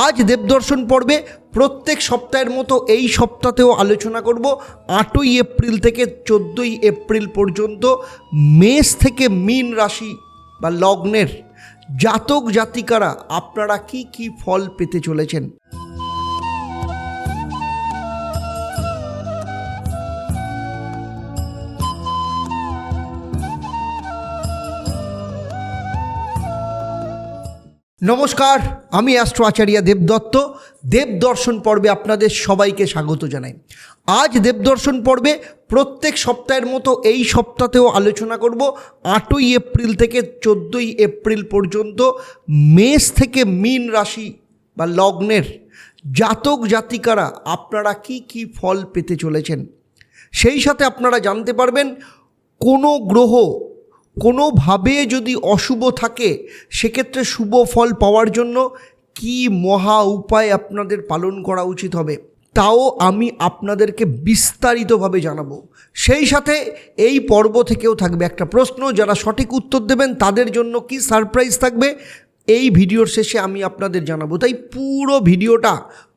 আজ দেবদর্শন পর্বে প্রত্যেক সপ্তাহের মতো এই সপ্তাহেও আলোচনা করব 8ই এপ্রিল থেকে 14ই এপ্রিল পর্যন্ত মেষ থেকে মীন রাশি বা লগ্নের জাতক জাতিকারা আপনারা কি কি ফল পেতে চলেছেন। নমস্কার, আমি অ্যাস্ট্রো আচার্য দেবদত্ত। দেবদর্শন পর্বে আপনাদের সবাইকে স্বাগত জানাই। আজ দেবদর্শন পর্বে প্রত্যেক সপ্তাহের মতো এই সপ্তাহেও আলোচনা করব 8ই এপ্রিল থেকে 14ই এপ্রিল পর্যন্ত মেষ থেকে মীন রাশি বা লগ্নের জাতক জাতিকারা আপনারা কি কি ফল পেতে চলেছেন। সেই সাথে আপনারা জানতে পারবেন কোনো গ্রহ কোনোভাবে যদি অশুভ থাকে সেক্ষেত্রে শুভ ফল পাওয়ার জন্য কি মহা উপায় আপনাদের পালন করা উচিত হবে, তাও আমি আপনাদেরকে বিস্তারিতভাবে জানাবো। সেই সাথে এই পর্ব থেকেও থাকবে একটা প্রশ্ন, যারা সঠিক উত্তর দেবেন তাদের জন্য কি সারপ্রাইজ থাকবে এই ভিডিওর শেষে আমি আপনাদের জানাবো। তাই পুরো ভিডিওটা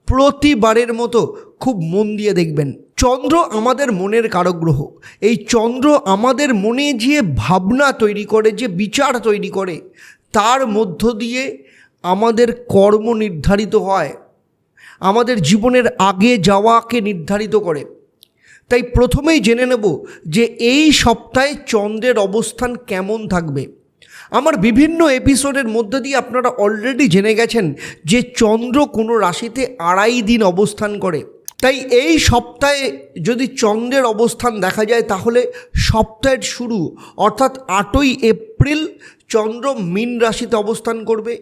প্রতিবারের মতো খুব মন দিয়ে দেখবেন। চন্দ্র আমাদের মনের কারক গ্রহ। এই চন্দ্র আমাদের মনে যে ভাবনা তৈরি করে, যে বিচার তৈরি করে, তার মধ্য দিয়ে আমাদের কর্ম নির্ধারিত হয়, আমাদের জীবনের আগে যাওয়াকে নির্ধারিত করে। তাই প্রথমেই জেনে নেব যে এই সপ্তাহে চন্দ্রের অবস্থান কেমন থাকবে। আমার বিভিন্ন এপিসোডের মধ্যে দিয়ে আপনারা অলরেডি জেনে গেছেন যে চন্দ্র কোনো রাশিতে 2.5 দিন অবস্থান করে। তাই এই সপ্তাহে যদি চন্দ্রের অবস্থান দেখা যায় তাহলে সপ্তাহের শুরু অর্থাৎ 8ই এপ্রিল চন্দ্র মীন রাশিতে অবস্থান করবে।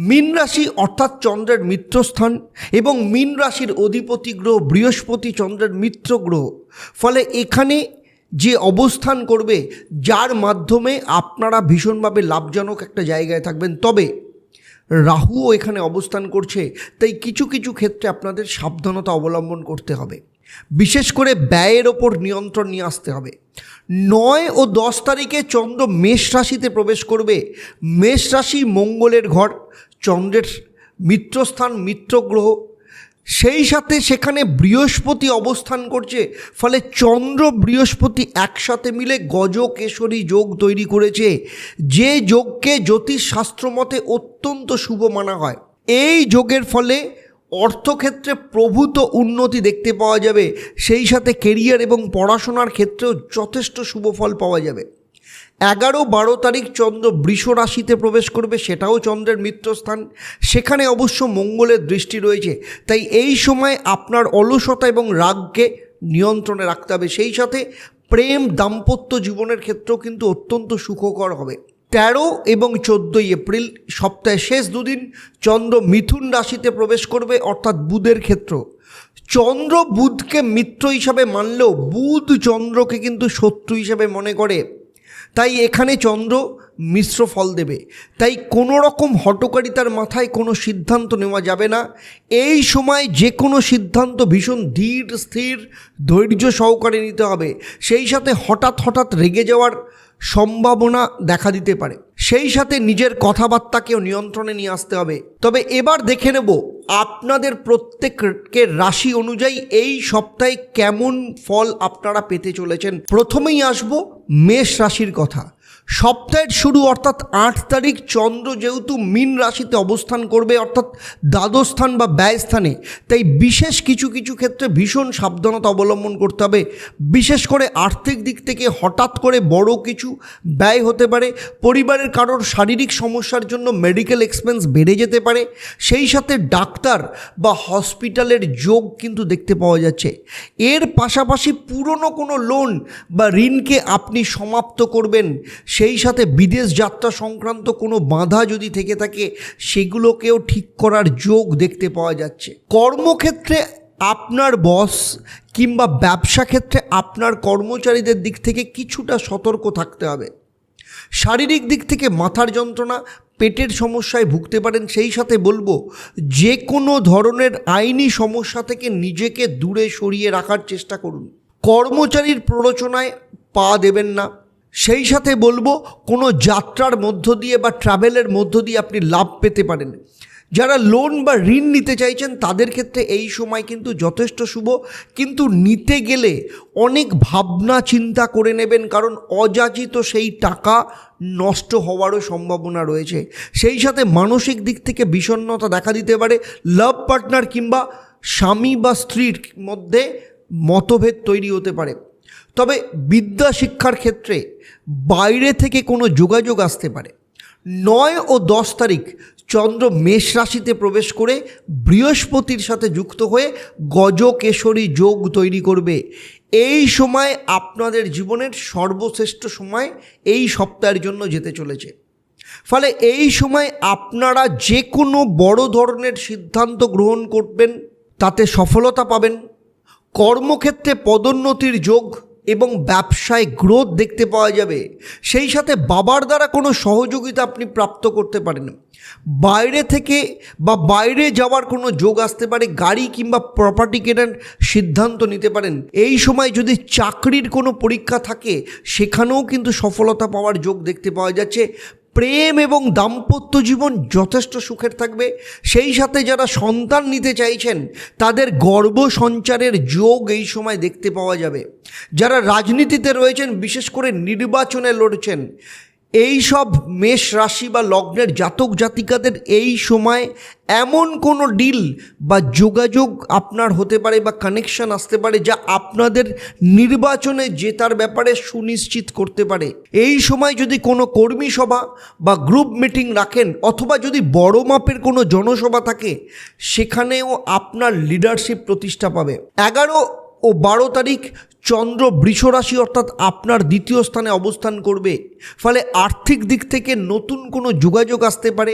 মীন রাশি অর্থাৎ চন্দ্রের মিত্রস্থান এবং মীন রাশির অধিপতি গ্রহ বৃহস্পতি চন্দ্রের মিত্র গ্রহ। ফলে এখানে যে অবস্থান করবে যার মাধ্যমে আপনারা ভীষণভাবে লাভজনক একটা জায়গায় থাকবেন। তবে রাহুও এখানে অবস্থান করছে, তাই কিছু কিছু ক্ষেত্রে আপনাদের সাবধানতা অবলম্বন করতে হবে। বিশেষ করে ব্যয়ের ওপর নিয়ন্ত্রণ নিয়ে আসতে হবে। 9 ও 10 তারিখে চন্দ্র মেষ রাশিতে প্রবেশ করবে। মেষ রাশি মঙ্গলের ঘর, চন্দ্রের মিত্রস্থান, মিত্র গ্রহ। সেই সাথে সেখানে বৃহস্পতি অবস্থান করছে। ফলে চন্দ্র বৃহস্পতি একসাথে মিলে গজকেশরী যোগ তৈরি করেছে, যে যোগকে জ্যোতিষশাস্ত্র মতে অত্যন্ত শুভ মানা হয়। এই যোগের ফলে অর্থক্ষেত্রে প্রভূত উন্নতি দেখতে পাওয়া যাবে। সেই সাথে কেরিয়ার এবং পড়াশোনার ক্ষেত্রেও যথেষ্ট শুভ ফল পাওয়া যাবে। 11-12 তারিখ চন্দ্র বৃষ রাশিতে প্রবেশ করবে, সেটাও চন্দ্রের মিত্রস্থান। সেখানে অবশ্য মঙ্গলের দৃষ্টি রয়েছে। তাই এই সময় আপনার অলসতা এবং রাগকে নিয়ন্ত্রণে রাখতে হবে। সেই সাথে প্রেম দাম্পত্য জীবনের ক্ষেত্রেও কিন্তু অত্যন্ত সুখকর হবে। 13 এবং 14ই এপ্রিল সপ্তাহের শেষ দুদিন চন্দ্র মিথুন রাশিতে প্রবেশ করবে অর্থাৎ বুধের ক্ষেত্র। চন্দ্র বুধকে মিত্র হিসাবে মানলেও বুধ চন্দ্রকে কিন্তু শত্রু হিসাবে মনে করে। তাই এখানে চন্দ্র মিশ্র ফল দেবে। তাই কোনো রকম হঠকারিতার মাথায় কোনো সিদ্ধান্ত নেওয়া যাবে না। এই সময় যে কোনো সিদ্ধান্ত ভীষণ ধীর স্থির ধৈর্য সহকারে নিতে হবে। সেই সাথে হঠাৎ রেগে যাওয়ার সম্ভাবনা দেখা দিতে পারে। সেই সাথে নিজের কথাবার্তাকেও নিয়ন্ত্রণে নিয়ে আসতে হবে। তবে এবার দেখে নেব আপনাদের প্রত্যেকের রাশি অনুযায়ী এই সপ্তাহে কেমন ফল আপনারা পেতে চলেছেন। প্রথমেই আসবো মেষ রাশির কথা। সপ্তাহের শুরু অর্থাৎ 8 তারিখ চন্দ্র যেহেতু মীন রাশিতে অবস্থান করবে অর্থাৎ দ্বাদশ স্থান বা ব্যয় স্থানে, তাই বিশেষ কিছু ক্ষেত্রে ভীষণ সাবধানতা অবলম্বন করতে হবে। বিশেষ করে আর্থিক দিক থেকে হঠাৎ করে বড় কিছু ব্যয় হতে পারে। পরিবারের কারোর শারীরিক সমস্যার জন্য মেডিকেল এক্সপেন্স বেড়ে যেতে পারে। সেই সাথে ডাক্তার বা হসপিটালের যোগ কিন্তু দেখতে পাওয়া যাচ্ছে। এর পাশাপাশি পুরনো কোনো লোন বা ঋণকে আপনি সমাপ্ত করবেন। সেই সাথে বিদেশ যাত্রা সংক্রান্ত কোনো বাধা যদি থেকে থাকে সেগুলোকেও ঠিক করার যোগ দেখতে পাওয়া যাচ্ছে। কর্মক্ষেত্রে আপনার বস কিংবা ব্যবসা ক্ষেত্রে আপনার কর্মচারীদের দিক থেকে কিছুটা সতর্ক থাকতে হবে। শারীরিক দিক থেকে মাথার যন্ত্রণা, পেটের সমস্যায় ভুগতে পারেন। সেই সাথে বলবো যে কোনো ধরনের আইনি সমস্যা থেকে নিজেকে দূরে সরিয়ে রাখার চেষ্টা করুন। কর্মচারীর প্ররোচনায় পা দেবেন না। সেই সাথে বলবো কোনো যাত্রার মধ্য দিয়ে বা ট্রাভেলের মধ্য দিয়ে আপনি লাভ পেতে পারেন। যারা লোন বা ঋণ নিতে চাইছেন তাদের ক্ষেত্রে এই সময় কিন্তু যথেষ্ট শুভ, কিন্তু নিতে গেলে অনেক ভাবনা চিন্তা করে নেবেন, কারণ অযাচিত সেই টাকা নষ্ট হওয়ারও সম্ভাবনা রয়েছে। সেই সাথে মানসিক দিক থেকে বিষণ্ণতা দেখা দিতে পারে। লাভ পার্টনার কিংবা স্বামী বা স্ত্রীর মধ্যে মতভেদ তৈরি হতে পারে। তবে বিদ্যা শিক্ষার ক্ষেত্রে বাইরে থেকে কোনো যোগাযোগ আসতে পারে। 9 ও 10 তারিখ চন্দ্র মেষ রাশিতে প্রবেশ করে বৃহস্পতির সাথে যুক্ত হয়ে গজকেশরী যোগ তৈরি করবে। এই সময় আপনাদের জীবনের সর্বশ্রেষ্ঠ সময় এই সপ্তাহের জন্য যেতে চলেছে। ফলে এই সময় আপনারা যে কোনো বড় ধরনের সিদ্ধান্ত গ্রহণ করবেন, তাতে সফলতা পাবেন। কর্মক্ষেত্রে পদোন্নতির যোগ এবং ব্যবসায় গ্রোথ দেখতে পাওয়া যাবে। সেই সাথে বাবার দ্বারা কোনো সহযোগিতা আপনি প্রাপ্ত করতে পারেন। বাইরে থেকে বা বাইরে যাওয়ার কোনো যোগ আসতে পারে। গাড়ি কিংবা প্রপার্টি কেনার সিদ্ধান্ত নিতে পারেন। এই সময় যদি চাকরির কোনো পরীক্ষা থাকে সেখানেও কিন্তু সফলতা পাওয়ার যোগ দেখতে পাওয়া যাচ্ছে। প্রেম এবং দাম্পত্য জীবন যথেষ্ট সুখের থাকবে। সেই সাথে যারা সন্তান নিতে চাইছেন তাদের গর্ভ সঞ্চারের যোগ এই সময় দেখতে পাওয়া যাবে। যারা রাজনীতিতে রয়েছেন, বিশেষ করে নির্বাচনে লড়ছেন, এই সব মেষ রাশি বা লগ্নের জাতক জাতিকাদের এই সময় এমন কোনো ডিল বা যোগাযোগ আপনার হতে পারে বা কানেকশন আসতে পারে যা আপনাদের নির্বাচনে জেতার ব্যাপারে সুনিশ্চিত করতে পারে। এই সময় যদি কোনো কর্মী সভা বা গ্রুপ মিটিং রাখেন অথবা যদি বড় মাপের কোনো জনসভা থাকে, সেখানেও আপনার লিডারশিপ প্রতিষ্ঠা পাবে। 11 ও 12 তারিখ চন্দ্র বৃষ রাশি অর্থাৎ আপনার দ্বিতীয় স্থানে অবস্থান করবে। ফলে আর্থিক দিক থেকে নতুন কোনো যোগাযোগ আসতে পারে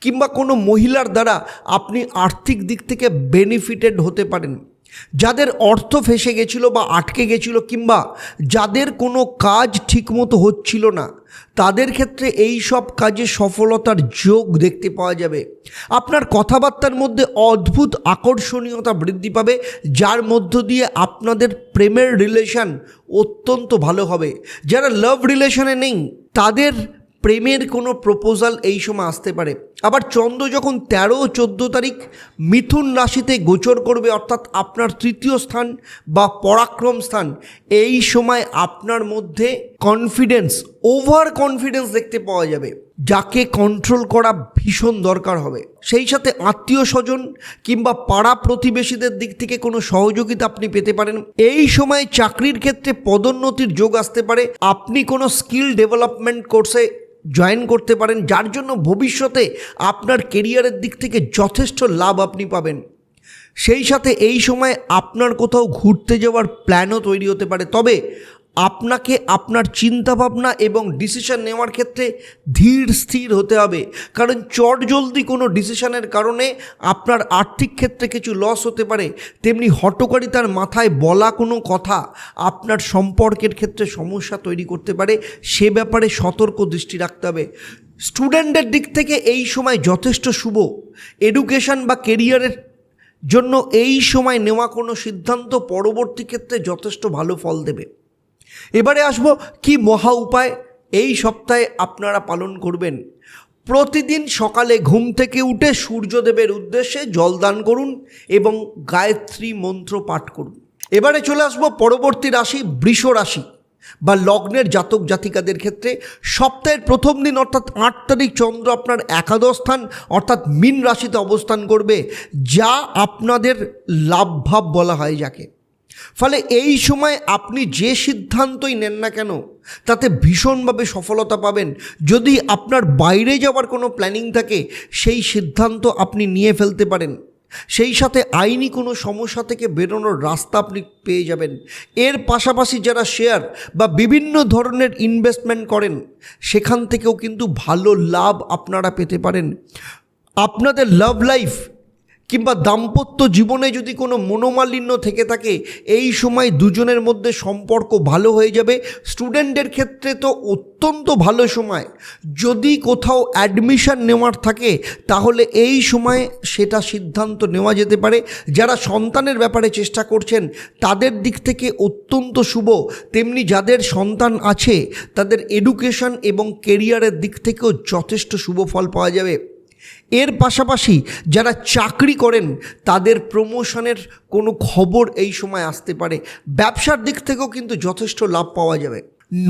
কিংবা কোনো মহিলার দ্বারা আপনি আর্থিক দিক থেকে বেনিফিটেড হতে পারেন। যাদের অর্থ ফেসে গেছিল বা আটকে গেছিল কিংবা যাদের কোনো কাজ ঠিকমতো হচ্ছিল না, তাদের ক্ষেত্রে এই সব কাজে সফলতার যোগ দেখতে পাওয়া যাবে। আপনার কথাবার্তার মধ্যে অদ্ভুত আকর্ষণীয়তা বৃদ্ধি পাবে, যার মধ্য দিয়ে আপনাদের প্রেমের রিলেশন অত্যন্ত ভালো হবে। যারা লাভ রিলেশনে নেই তাদের প্রেমের কোনো প্রপোজাল এই সময় আসতে পারে। আবার চন্দ্র যখন 13 ও 14 তারিখ মিথুন রাশিতে গোচর করবে অর্থাৎ আপনার তৃতীয় স্থান বা পরাক্রম স্থান, এই সময় আপনার মধ্যে কনফিডেন্স, ওভার কনফিডেন্স দেখতে পাওয়া যাবে, যাকে কন্ট্রোল করা ভীষণ দরকার হবে। সেই সাথে আত্মীয় স্বজন কিংবা পাড়া প্রতিবেশীদের দিক থেকে কোনো সহযোগিতা আপনি পেতে পারেন। এই সময় চাকরির ক্ষেত্রে পদোন্নতির যোগ আসতে পারে। আপনি কোনো স্কিল ডেভেলপমেন্ট কোর্সে জয়েন করতে পারেন, যার জন্য ভবিষ্যতে আপনার কেরিয়ারের দিক থেকে যথেষ্ট লাভ আপনি পাবেন। সেই সাথে এই সময় আপনার কোথাও ঘুরতে যাওয়ার প্ল্যানও তৈরি হতে পারে। তবে আপনাকে আপনার চিন্তাভাবনা এবং ডিসিশন নেওয়ার ক্ষেত্রে ধীর স্থির হতে হবে, কারণ চটজলদি কোনো ডিসিশনের কারণে আপনার আর্থিক ক্ষেত্রে কিছু লস হতে পারে। তেমনি হঠকারিতার মাথায় বলা কোনো কথা আপনার সম্পর্কের ক্ষেত্রে সমস্যা তৈরি করতে পারে, সে ব্যাপারে সতর্ক দৃষ্টি রাখতে হবে। স্টুডেন্টের দিক থেকে এই সময় যথেষ্ট শুভ। এডুকেশন বা কেরিয়ারের জন্য এই সময় নেওয়া কোনো সিদ্ধান্ত পরবর্তী ক্ষেত্রে যথেষ্ট ভালো ফল দেবে। এবারে আসবো কি মহা উপায় এই সপ্তাহে আপনারা পালন করবেন। প্রতিদিন সকালে ঘুম থেকে উঠে সূর্যদেবের উদ্দেশ্যে জলদান করুন এবং গায়ত্রী মন্ত্র পাঠ করুন। এবারে চলে আসবো পরবর্তী রাশি বৃষ রাশি বা লগ্নের জাতক জাতিকাদের ক্ষেত্রে সপ্তাহের প্রথম দিন অর্থাৎ 8 তারিখ চন্দ্র আপনার একাদশ স্থান অর্থাৎ মীন রাশিতে অবস্থান করবে, যা আপনাদের লাভভাব বলা হয় যাকে। ফলে এই সময় আপনি যে সিদ্ধান্তই নেন না কেন তাতে ভীষণভাবে সফলতা পাবেন। যদি আপনার বাইরে যাওয়ার কোনো প্ল্যানিং থাকে সেই সিদ্ধান্ত আপনি নিয়ে ফেলতে পারেন। সেই সাথে আইনি কোনো সমস্যা থেকে বেরোনোর রাস্তা আপনি পেয়ে যাবেন। এর পাশাপাশি যারা শেয়ার বা বিভিন্ন ধরনের ইনভেস্টমেন্ট করেন সেখান থেকেও কিন্তু ভালো লাভ আপনারা পেতে পারেন। আপনাদের লাভ লাইফ কিংবা দাম্পত্য জীবনে যদি কোনো মনোমালিন্য থেকে থাকে এই সময় দুজনের মধ্যে সম্পর্ক ভালো হয়ে যাবে। স্টুডেন্টের ক্ষেত্রে তো অত্যন্ত ভালো সময়। যদি কোথাও অ্যাডমিশন নেওয়ার থাকে তাহলে এই সময় সেটা সিদ্ধান্ত নেওয়া যেতে পারে। যারা সন্তানের ব্যাপারে চেষ্টা করছেন তাদের দিক থেকে অত্যন্ত শুভ। তেমনি যাদের সন্তান আছে তাদের এডুকেশন এবং কেরিয়ারের দিক থেকেও যথেষ্ট শুভ ফল পাওয়া যাবে। এর পাশাপাশি যারা চাকরি করেন তাদের প্রমোশনের কোনো খবর এই সময় আসতে পারে। ব্যবসার দিক থেকেও কিন্তু যথেষ্ট লাভ পাওয়া যাবে।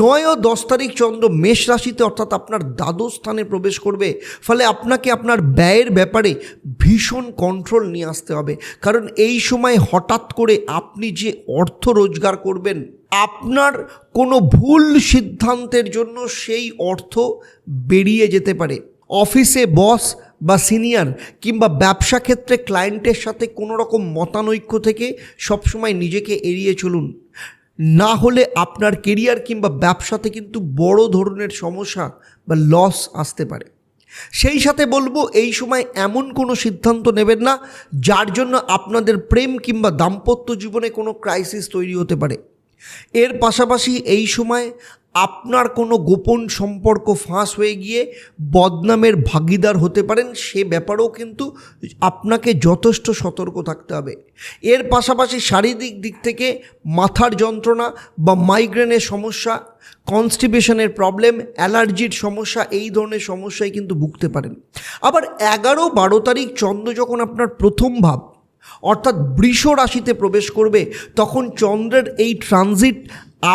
9 ও 10 তারিখ চন্দ্র মেষ রাশিতে অর্থাৎ আপনার দ্বাদশ স্থানে প্রবেশ করবে, ফলে আপনাকে আপনার ব্যয়ের ব্যাপারে ভীষণ কন্ট্রোল নিয়ে আসতে হবে। কারণ এই সময় হঠাৎ করে আপনি যে অর্থ রোজগার করবেন, আপনার কোনো ভুল সিদ্ধান্তের জন্য সেই অর্থ বেরিয়ে যেতে পারে। অফিসে বস বা সিনিয়র কিংবা ব্যবসা ক্ষেত্রে ক্লায়েন্টের সাথে কোনো রকম মতানৈক্য থেকে সবসময় নিজেকে এড়িয়ে চলুন, না হলে আপনার কেরিয়ার কিংবা ব্যবসাতে কিন্তু বড় ধরনের সমস্যা বা লস আসতে পারে। সেই সাথে বলবো, এই সময় এমন কোনো সিদ্ধান্ত নেবেন না যার জন্য আপনাদের প্রেম কিংবা দাম্পত্য জীবনে কোনো ক্রাইসিস তৈরি হতে পারে। এর পাশাপাশি এই সময় আপনার কোনো গোপন সম্পর্ক ফাঁস হয়ে গিয়ে বদনামের ভাগিদার হতে পারেন, সে ব্যাপারেও কিন্তু আপনাকে যথেষ্ট সতর্ক থাকতে হবে। এর পাশাপাশি শারীরিক দিক থেকে মাথার যন্ত্রণা বা মাইগ্রেনের সমস্যা, কনস্টিপেশনের প্রবলেম, অ্যালার্জির সমস্যা, এই ধরনের সমস্যায় কিন্তু ভুগতে পারেন। আবার 11-12 তারিখ চন্দ্র যখন আপনার প্রথম ভাব অর্থাৎ বৃষ রাশিতে প্রবেশ করবে, তখন চন্দ্রের এই ট্রানজিট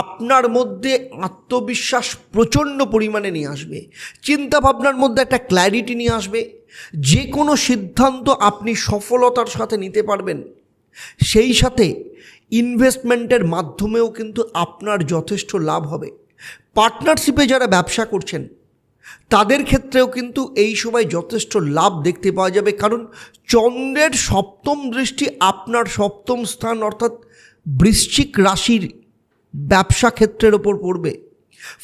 আপনার মধ্যে আত্মবিশ্বাস প্রচণ্ড পরিমাণে নিয়ে আসবে, চিন্তাভাবনার মধ্যে একটা ক্ল্যারিটি নিয়ে আসবে, যে কোনো সিদ্ধান্ত আপনি সফলতার সাথে নিতে পারবেন। সেই সাথে ইনভেস্টমেন্টের মাধ্যমেও কিন্তু আপনার যথেষ্ট লাভ হবে। পার্টনারশিপে যারা ব্যবসা করছেন তাদের ক্ষেত্রেও কিন্তু এই সময় যথেষ্ট লাভ দেখতে পাওয়া যাবে, কারণ চন্দ্রের সপ্তম দৃষ্টি আপনার সপ্তম স্থান অর্থাৎ বৃশ্চিক রাশির ব্যবসা ক্ষেত্রের ওপর পড়বে।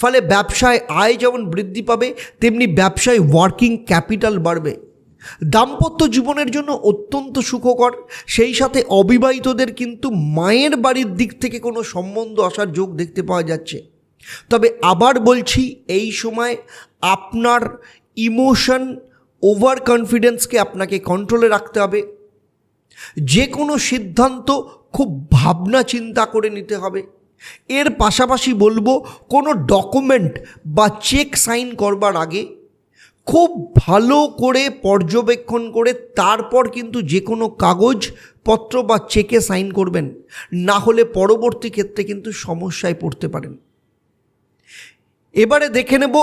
ফলে ব্যবসায় আয় যেমন বৃদ্ধি পাবে, তেমনি ব্যবসায় ওয়ার্কিং ক্যাপিটাল বাড়বে। দাম্পত্য জীবনের জন্য অত্যন্ত সুখকর। সেই সাথে অবিবাহিতদের কিন্তু মায়ের বাড়ির দিক থেকে কোনো সম্বন্ধ আসার যোগ দেখতে পাওয়া যাচ্ছে। তবে আবার বলছি, এই সময় আপনার ইমোশন, ওভার কনফিডেন্সকে আপনাকে কন্ট্রোলে রাখতে হবে। যে কোনো সিদ্ধান্ত খুব ভাবনা চিন্তা করে নিতে হবে। এর পাশাপাশি বলবো, কোনো ডকুমেন্ট বা চেক সাইন করবার আগে খুব ভালো করে পর্যবেক্ষণ করে তারপর কিন্তু যে কোনো কাগজপত্র বা চেকে সাইন করবেন, না হলে পরবর্তী ক্ষেত্রে কিন্তু সমস্যায় পড়তে পারেন। এবারে দেখে নেব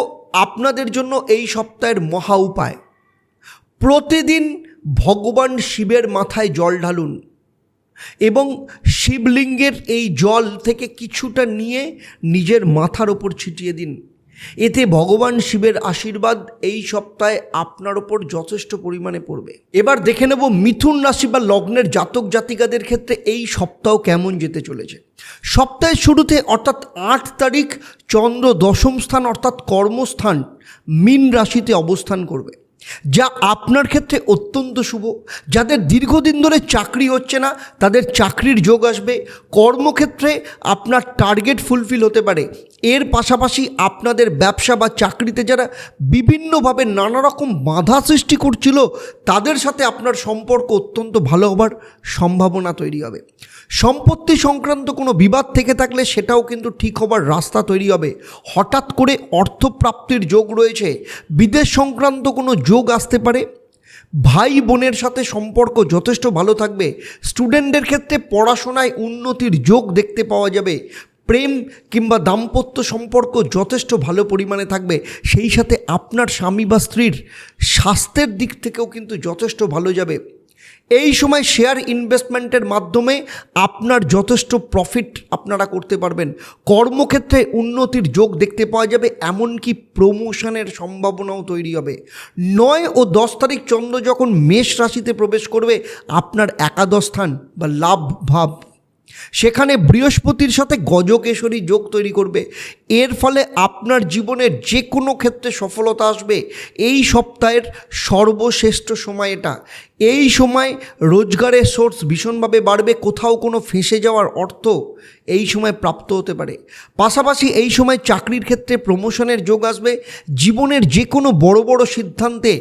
আপনাদের জন্য এই সপ্তাহের মহা উপায়। প্রতিদিন ভগবান শিবের মাথায় জল ঢালুন এবং শিবলিঙ্গের এই জল থেকে কিছুটা নিয়ে নিজের মাথার ওপর ছিটিয়ে দিন। এতে ভগবান শিবের আশীর্বাদ এই সপ্তাহে আপনার ওপর যথেষ্ট পরিমাণে পড়বে। এবার দেখে নেব মিথুন রাশি বা লগ্নের জাতক জাতিকাদের ক্ষেত্রে এই সপ্তাহ কেমন যেতে চলেছে। সপ্তাহের শুরুতে অর্থাৎ 8 তারিখ চন্দ্র দশম স্থান অর্থাৎ কর্মস্থান মীন রাশিতে অবস্থান করবে, যা আপনার ক্ষেত্রে অত্যন্ত শুভ। যাদের দীর্ঘদিন ধরে চাকরি হচ্ছে না তাদের চাকরির যোগ আসবে। কর্মক্ষেত্রে আপনার টার্গেট ফুলফিল হতে পারে। এর পাশাপাশি আপনাদের ব্যবসা বা চাকরিতে যারা বিভিন্নভাবে নানা রকম বাধা সৃষ্টি করছিল তাদের সাথে আপনার সম্পর্ক অত্যন্ত ভালো হবার সম্ভাবনা তৈরি হবে। সম্পত্তি সংক্রান্ত কোনো বিবাদ থেকে থাকলে সেটাও কিন্তু ঠিক হবার রাস্তা তৈরি হবে। হঠাৎ করে অর্থপ্রাপ্তির যোগ রয়েছে। বিদেশ সংক্রান্ত কোনো যোগ আসতে পারে। ভাই বোনের সাথে সম্পর্ক যথেষ্ট ভালো থাকবে। স্টুডেন্টদের ক্ষেত্রে পড়াশোনায় উন্নতির যোগ দেখতে পাওয়া যাবে। প্রেম কিংবা দাম্পত্য সম্পর্ক যথেষ্ট ভালো পরিমাণে থাকবে। সেই সাথে আপনার স্বামী বা স্ত্রীর স্বাস্থ্যের দিক থেকেও কিন্তু যথেষ্ট ভালো যাবে। এই সময় শেয়ার ইনভেস্টমেন্টের মাধ্যমে আপনার যথেষ্ট প্রফিট আপনারা করতে পারবেন। কর্মক্ষেত্রে উন্নতির যোগ দেখতে পাওয়া যাবে, এমনকি প্রমোশনের সম্ভাবনাও তৈরি হবে। 9 ও 10 তারিখ চন্দ্র যখন মেষ রাশিতে প্রবেশ করবে, আপনার একাদশ স্থান বা লাভ ভাব, সেখানে বৃহস্পতির সাথে গজকেশরী যোগ তৈরি করবে। এর ফলে আপনার জীবনের যে কোনো ক্ষেত্রে সফলতা আসবে। এই সপ্তাহের সর্বশ্রেষ্ঠ সময় এটা। এই সময় রোজগারের সোর্স ভীষণভাবে বাড়বে। কোথাও কোনো ফেঁসে যাওয়ার অর্থ এই সময় প্রাপ্ত হতে পারে। পাশাপাশি এই সময় চাকরির ক্ষেত্রে প্রমোশনের যোগ আসবে। জীবনের যে কোনো বড় বড় সিদ্ধান্তে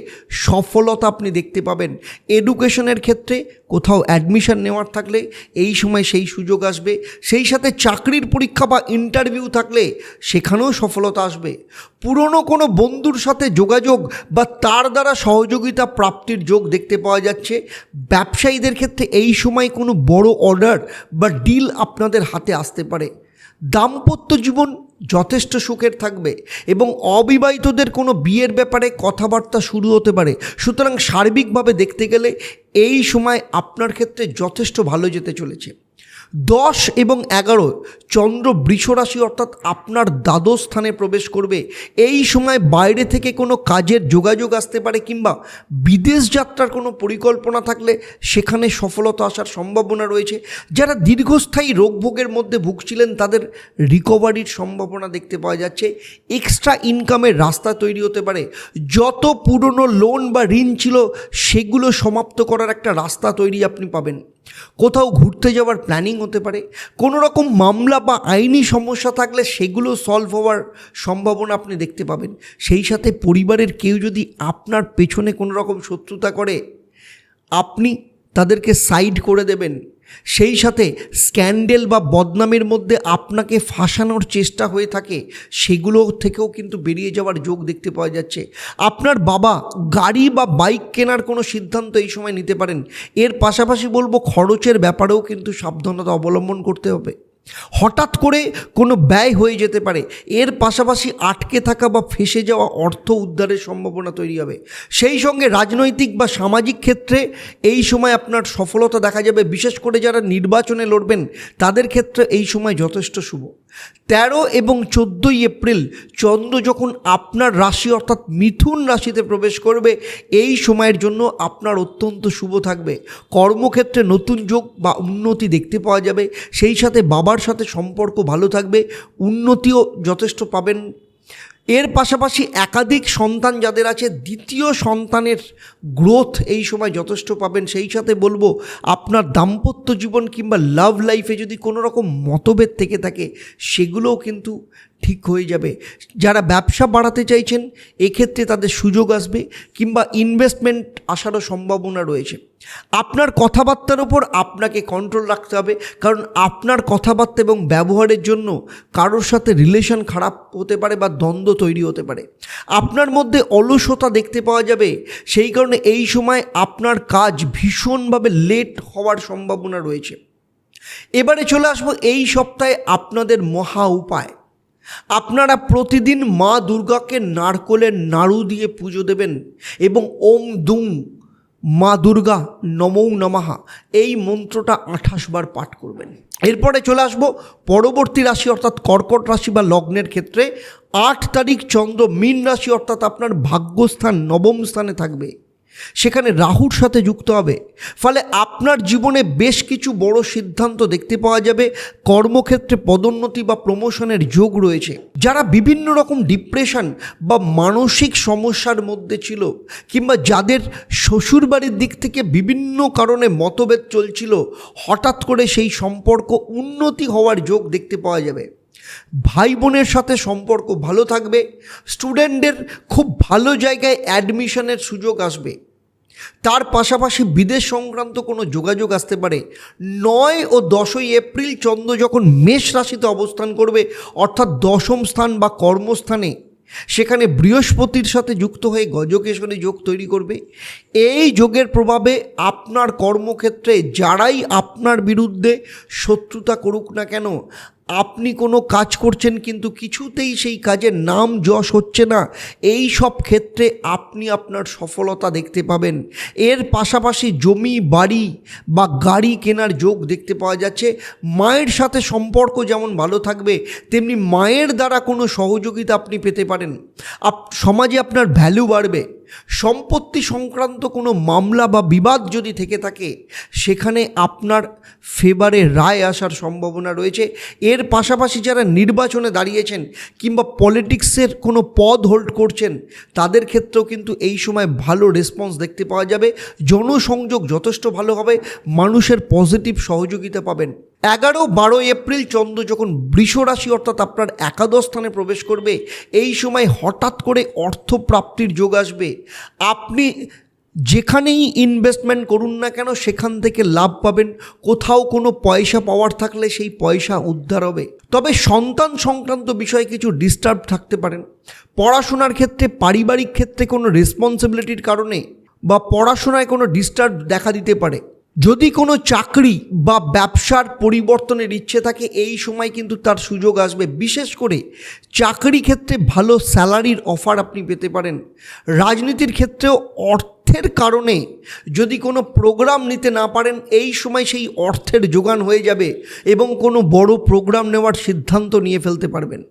সফলতা আপনি দেখতে পাবেন। এডুকেশনের ক্ষেত্রে কোথাও অ্যাডমিশন নেওয়ার থাকলে এই সময় সেই সুযোগ আসবে, সেই সাথে চাকরির পরীক্ষা বা ইন্টারভিউ থাকলে সেখানেও সফলতা আসবে। পুরনো কোনো বন্ধুর সাথে যোগাযোগ বা তার দ্বারা সহযোগিতা প্রাপ্তির যোগ দেখতে পাওয়া যাচ্ছে। ব্যবসায়ীদের ক্ষেত্রে এই সময় কোনো বড় অর্ডার বা ডিল আপনাদের হাতে আসতে পারে। দাম্পত্য জীবন যথেষ্ট সুখের থাকবে এবং অবিবাহিতদের কোনো বিয়ের ব্যাপারে কথাবার্তা শুরু হতে পারে। সুতরাং সার্বিকভাবে দেখতে গেলে এই সময় আপনার ক্ষেত্রে যথেষ্ট ভালো যেতে চলেছে। 10 এবং 11 চন্দ্র বৃষ রাশি অর্থাৎ আপনার দ্বাদশ স্থানে প্রবেশ করবে। এই সময় বাইরে থেকে কোনো কাজের যোগাযোগ আসতে পারে কিংবা বিদেশ যাত্রার কোনো পরিকল্পনা থাকলে সেখানে সফলতা আসার সম্ভাবনা রয়েছে। যারা দীর্ঘস্থায়ী রোগভোগের মধ্যে ভুগছিলেন তাদের রিকভারির সম্ভাবনা দেখতে পাওয়া যাচ্ছে। এক্সট্রা ইনকামের রাস্তা তৈরি হতে পারে। যত পুরনো লোন বা ঋণ ছিল সেগুলো সমাপ্ত করার একটা রাস্তা তৈরি আপনি পাবেন। কোথাও ঘুরতে যাওয়ার প্ল্যানিং হতে পারে। কোনো রকম মামলা বা আইনি সমস্যা থাকলে সেগুলো সলভ হওয়ার সম্ভাবনা আপনি দেখতে পাবেন। সেই সাথে পরিবারের কেউ যদি আপনার পেছনে কোনো রকম শত্রুতা করে আপনি তাদেরকে সাইড করে দেবেন। সেই সাথে স্ক্যান্ডেল বা বদনামের মধ্যে আপনাকে ফাঁসানোর চেষ্টা হয়ে থাকে সেগুলো থেকেও কিন্তু বেরিয়ে যাওয়ার যোগ দেখতে পাওয়া যাচ্ছে। আপনার বাবা গাড়ি বা বাইক কেনার কোনো সিদ্ধান্ত এই সময় নিতে পারেন। এর পাশাপাশি বলবো খরচের ব্যাপারেও কিন্তু সাবধানতা অবলম্বন করতে হবে। হঠাৎ করে কোনো ব্যয় হয়ে যেতে পারে। এর পাশাপাশি আটকে থাকা বা ফেঁসে যাওয়া অর্থ উদ্ধারের সম্ভাবনা তৈরি হবে। সেই সঙ্গে রাজনৈতিক বা সামাজিক ক্ষেত্রে এই সময় আপনার সফলতা দেখা যাবে। বিশেষ করে যারা নির্বাচনে লড়বেন তাদের ক্ষেত্রে এই সময় যথেষ্ট শুভ। 13 এবং 14 এপ্রিল চন্দ্র যখন আপনার রাশি অর্থাৎ মিথুন রাশিতে প্রবেশ করবে এই সময়ের জন্য আপনার অত্যন্ত শুভ থাকবে। কর্মক্ষেত্রে নতুন যোগ বা উন্নতি দেখতে পাওয়া যাবে। সেই সাথে বাবার সাথে সম্পর্ক ভালো থাকবে, উন্নতিও যথেষ্ট পাবেন। এর পাশাপাশি একাধিক সন্তান যাদের আছে দ্বিতীয় সন্তানের গ্রোথ এই সময় যথেষ্ট পাবেন। সেই সাথে বলবো আপনার দাম্পত্য জীবন কিংবা লাভ লাইফে যদি কোনো রকম মতভেদ থেকে থাকে সেগুলোও কিন্তু ঠিক হয়ে যাবে। যারা ব্যবসা বাড়াতে চাইছেন এক্ষেত্রে তাদের সুযোগ আসবে কিংবা ইনভেস্টমেন্ট আসারও সম্ভাবনা রয়েছে। আপনার কথাবার্তার ওপর আপনাকে কন্ট্রোল রাখতে হবে, কারণ আপনার কথাবার্তা এবং ব্যবহারের জন্য কারোর সাথে রিলেশন খারাপ হতে পারে বা দ্বন্দ্ব তৈরি হতে পারে। আপনার মধ্যে অলসতা দেখতে পাওয়া যাবে। সেই কারণে এই সময় আপনার কাজ ভীষণভাবে লেট হওয়ার সম্ভাবনা রয়েছে। এবারে চলে আসবো এই সপ্তাহে আপনাদের মহা উপায়। আপনারা প্রতিদিন মা দুর্গাকে নারকোলের নাড়ু দিয়ে পুজো দেবেন এবং ওম দুং মা দুর্গা নমৌ নমঃ এই মন্ত্রটা 28 বার পাঠ করবেন। এরপরে চলে আসবো পরবর্তী রাশি অর্থাৎ কর্কট রাশি বা লগ্নের ক্ষেত্রে। 8 তারিখ চন্দ্র মীন রাশি অর্থাৎ আপনার ভাগ্যস্থান নবম স্থানে থাকবে। সেখানে রাহুর সাথে যুক্ত হবে। ফলে আপনার জীবনে বেশ কিছু বড় সিদ্ধান্ত দেখতে পাওয়া যাবে। কর্মক্ষেত্রে পদোন্নতি বা প্রমোশনের যোগ রয়েছে। যারা বিভিন্ন রকম ডিপ্রেশন বা মানসিক সমস্যার মধ্যে ছিল কিংবা যাদের শ্বশুরবাড়ির দিক থেকে বিভিন্ন কারণে মতভেদ চলছিল, হঠাৎ করে সেই সম্পর্ক উন্নতি হওয়ার যোগ দেখতে পাওয়া যাবে। ভাই বোনের সাথে সম্পর্ক ভালো থাকবে। স্টুডেন্টদের খুব ভালো জায়গায় অ্যাডমিশনের সুযোগ আসবে। তার পাশাপাশি বিদেশ সংক্রান্ত কোনো যোগাযোগ আসতে পারে। 9 ও 10 এপ্রিল চন্দ্র যখন মেষ রাশিতে অবস্থান করবে অর্থাৎ দশম স্থান বা কর্মস্থানে, সেখানে বৃহস্পতির সাথে যুক্ত হয়ে গজকেশরী যোগ তৈরি করবে। এই যোগের প্রভাবে আপনার কর্মক্ষেত্রে যারাই আপনার বিরুদ্ধে শত্রুতা করুক না কেন, আপনি কোনো কাজ করছেন কিন্তু কিছুতেই সেই কাজের নাম যশ হচ্ছে না, এই সব ক্ষেত্রে আপনি আপনার সফলতা দেখতে পাবেন। এর পাশাপাশি জমি বাড়ি বা গাড়ি কেনার যোগ দেখতে পাওয়া যাচ্ছে। মায়ের সাথে সম্পর্ক যেমন ভালো থাকবে তেমনি মায়ের দ্বারা কোনো সহযোগিতা আপনি পেতে পারেন। সমাজে আপনার ভ্যালু বাড়বে। সম্পত্তি সংক্রান্ত কোনো মামলা বা বিবাদ যদি থেকে থাকে সেখানে আপনার ফেভারে রায় আসার সম্ভাবনা রয়েছে। এর পাশাপাশি যারা নির্বাচনে দাঁড়িয়েছেন কিংবা পলিটিক্সের কোনো পদ হোল্ড করছেন তাদের ক্ষেত্রেও কিন্তু এই সময় ভালো রেসপন্স দেখতে পাওয়া যাবে। জনসংযোগ যথেষ্ট ভালো হবে, মানুষের পজিটিভ সহযোগিতা পাবেন। 11-12 এপ্রিল চন্দ্র যখন বৃষ রাশি অর্থাৎ আপনার একাদশ স্থানে প্রবেশ করবে এই সময় হঠাৎ করে অর্থপ্রাপ্তির যোগ আসবে। আপনি যেখানেই ইনভেস্টমেন্ট করুন না কেন সেখান থেকে লাভ পাবেন। কোথাও কোনো পয়সা পাওয়ার থাকলে সেই পয়সা উদ্ধার হবে। তবে সন্তান সংক্রান্ত বিষয়ে কিছু ডিস্টার্ব থাকতে পারেন। পড়াশোনার ক্ষেত্রে, পারিবারিক ক্ষেত্রে কোনো রেসপন্সিবিলিটির কারণে বা পড়াশোনায় কোনো ডিস্টার্ব দেখা দিতে পারে। যদি কোনো চাকরি বা ব্যবসার পরিবর্তনের ইচ্ছে থাকে এই সময় কিন্তু তার সুযোগ আসবে। বিশেষ করে চাকরি ক্ষেত্রে ভালো স্যালারির অফার আপনি পেতে পারেন। রাজনীতির ক্ষেত্রেও অর্থের কারণে যদি কোনো প্রোগ্রাম নিতে না পারেন এই সময় সেই অর্থের জোগান হয়ে যাবে এবং কোনো বড় প্রোগ্রাম নেওয়ার সিদ্ধান্ত নিয়ে ফেলতে পারবেন।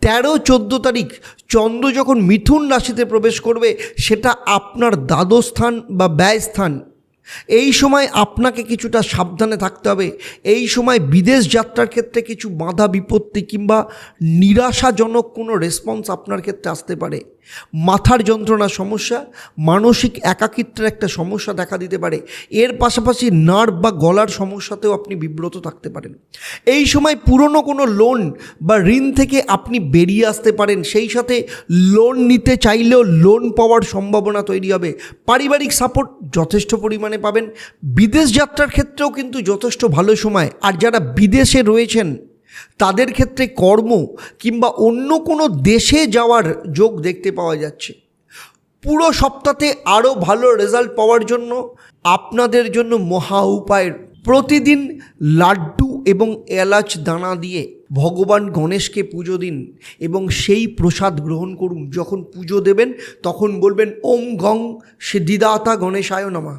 13-14 তারিখ চন্দ্র যখন মিথুন রাশিতে প্রবেশ করবে সেটা আপনার দ্বাদশ স্থান বা ব্যয় স্থান। এই সময় আপনাকে কিছুটা সাবধানে থাকতে হবে। এই সময় বিদেশ যাত্রার ক্ষেত্রে কিছু বাধা বিপত্তি কিংবা নিরাশাজনক কোনো রেসপন্স আপনার ক্ষেত্রে আসতে পারে। মাথার যন্ত্রণা সমস্যা, মানসিক একাকিত্বের একটা সমস্যা দেখা দিতে পারে। এর পাশাপাশি নার্ভ বা গলার সমস্যাতেও আপনি বিব্রত থাকতে পারেন। এই সময় পুরনো কোনো লোন বা ঋণ থেকে আপনি বেরিয়ে আসতে পারেন। সেই সাথে লোন নিতে চাইলেও লোন পাওয়ার সম্ভাবনা তৈরি হবে। পারিবারিক সাপোর্ট যথেষ্ট পরিমাণে পাবেন। বিদেশ যাত্রার ক্ষেত্রেও কিন্তু যথেষ্ট ভালো সময়। আর যারা বিদেশে রয়েছেন তাদের ক্ষেত্রে কর্ম কিংবা অন্য কোনো দেশে যাওয়ার যোগ দেখতে পাওয়া যাচ্ছে। পুরো সপ্তাহে আরও ভালো রেজাল্ট পাওয়ার জন্য আপনাদের জন্য মহা উপায়, প্রতিদিন লাড্ডু এবং এলাচ দানা দিয়ে ভগবান গণেশকে পুজো দিন এবং সেই প্রসাদ গ্রহণ করুন। যখন পুজো দেবেন তখন বলবেন ওম গং সিদ্ধিদাতা গণেশায় নমঃ।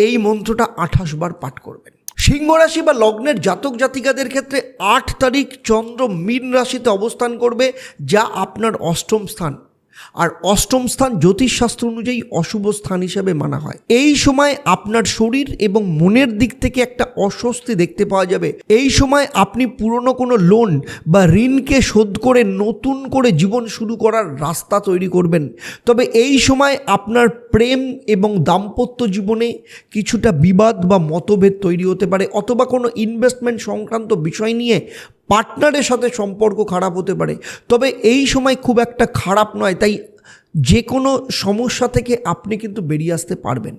এই মন্ত্রটা 28 বার পাঠ করবেন। সিংহ রাশি বা লগ্নের জাতক জাতিকাদের ক্ষেত্রে 8 তারিখ চন্দ্র মীন রাশিতে অবস্থান করবে, যা আপনার অষ্টম স্থান। আর অষ্টম স্থান জ্যোতিষশাস্ত্র অনুযায়ী অশুভ স্থান হিসেবে মানা হয়। এই সময় আপনার শরীর এবং মনের দিক থেকে একটা অস্বস্তি দেখতে পাওয়া যাবে। এই সময় আপনি পুরনো কোনো লোন বা ঋণকে শোধ করে নতুন করে জীবন শুরু করার রাস্তা তৈরি করবেন। তবে এই সময় আপনার প্রেম এবং দাম্পত্য জীবনে কিছুটা বিবাদ বা মতভেদ তৈরি হতে পারে, অথবা কোনো ইনভেস্টমেন্ট সংক্রান্ত বিষয় নিয়ে পার্টনারের সাথে সম্পর্ক খারাপ হতে পারে। তবে এই সময় খুব একটা খারাপ নয়, তাই যে কোনো সমস্যা থেকে আপনি কিন্তু বেরিয়ে আসতে পারবেন।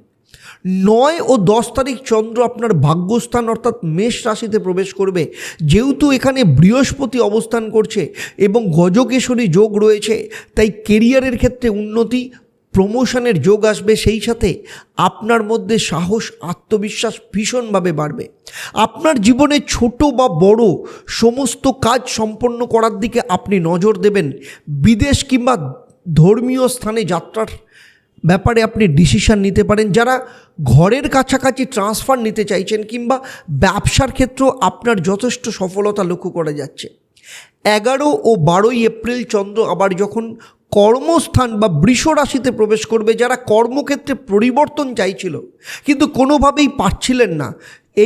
9 ও 10 তারিখ চন্দ্র আপনার ভাগ্যস্থান অর্থাৎ মেষ রাশিতে প্রবেশ করবে। যেহেতু এখানে বৃহস্পতি অবস্থান করছে এবং গজকেশরী যোগ রয়েছে, তাই কেরিয়ারের ক্ষেত্রে উন্নতি, প্রমোশনের যোগ আসবে। সেই সাথে আপনার মধ্যে সাহস, আত্মবিশ্বাস ভীষণভাবে বাড়বে। আপনার জীবনে ছোট বা বড় সমস্ত কাজ সম্পন্ন করার দিকে আপনি নজর দেবেন। বিদেশ কিংবা ধর্মীয় স্থানে যাত্রার ব্যাপারে আপনি ডিসিশন নিতে পারেন। যারা ঘরের কাছাকাছি ট্রান্সফার নিতে চাইছেন কিংবা ব্যবসার ক্ষেত্রেও আপনার যথেষ্ট সফলতা লক্ষ্য করা যাচ্ছে। 11 ও 12 এপ্রিল চন্দ্র আবার যখন কর্মস্থান বা বৃষ রাশিতে প্রবেশ করবে, যারা কর্মক্ষেত্রে পরিবর্তন চাইছিল কিন্তু কোনোভাবেই পাচ্ছিলেন না,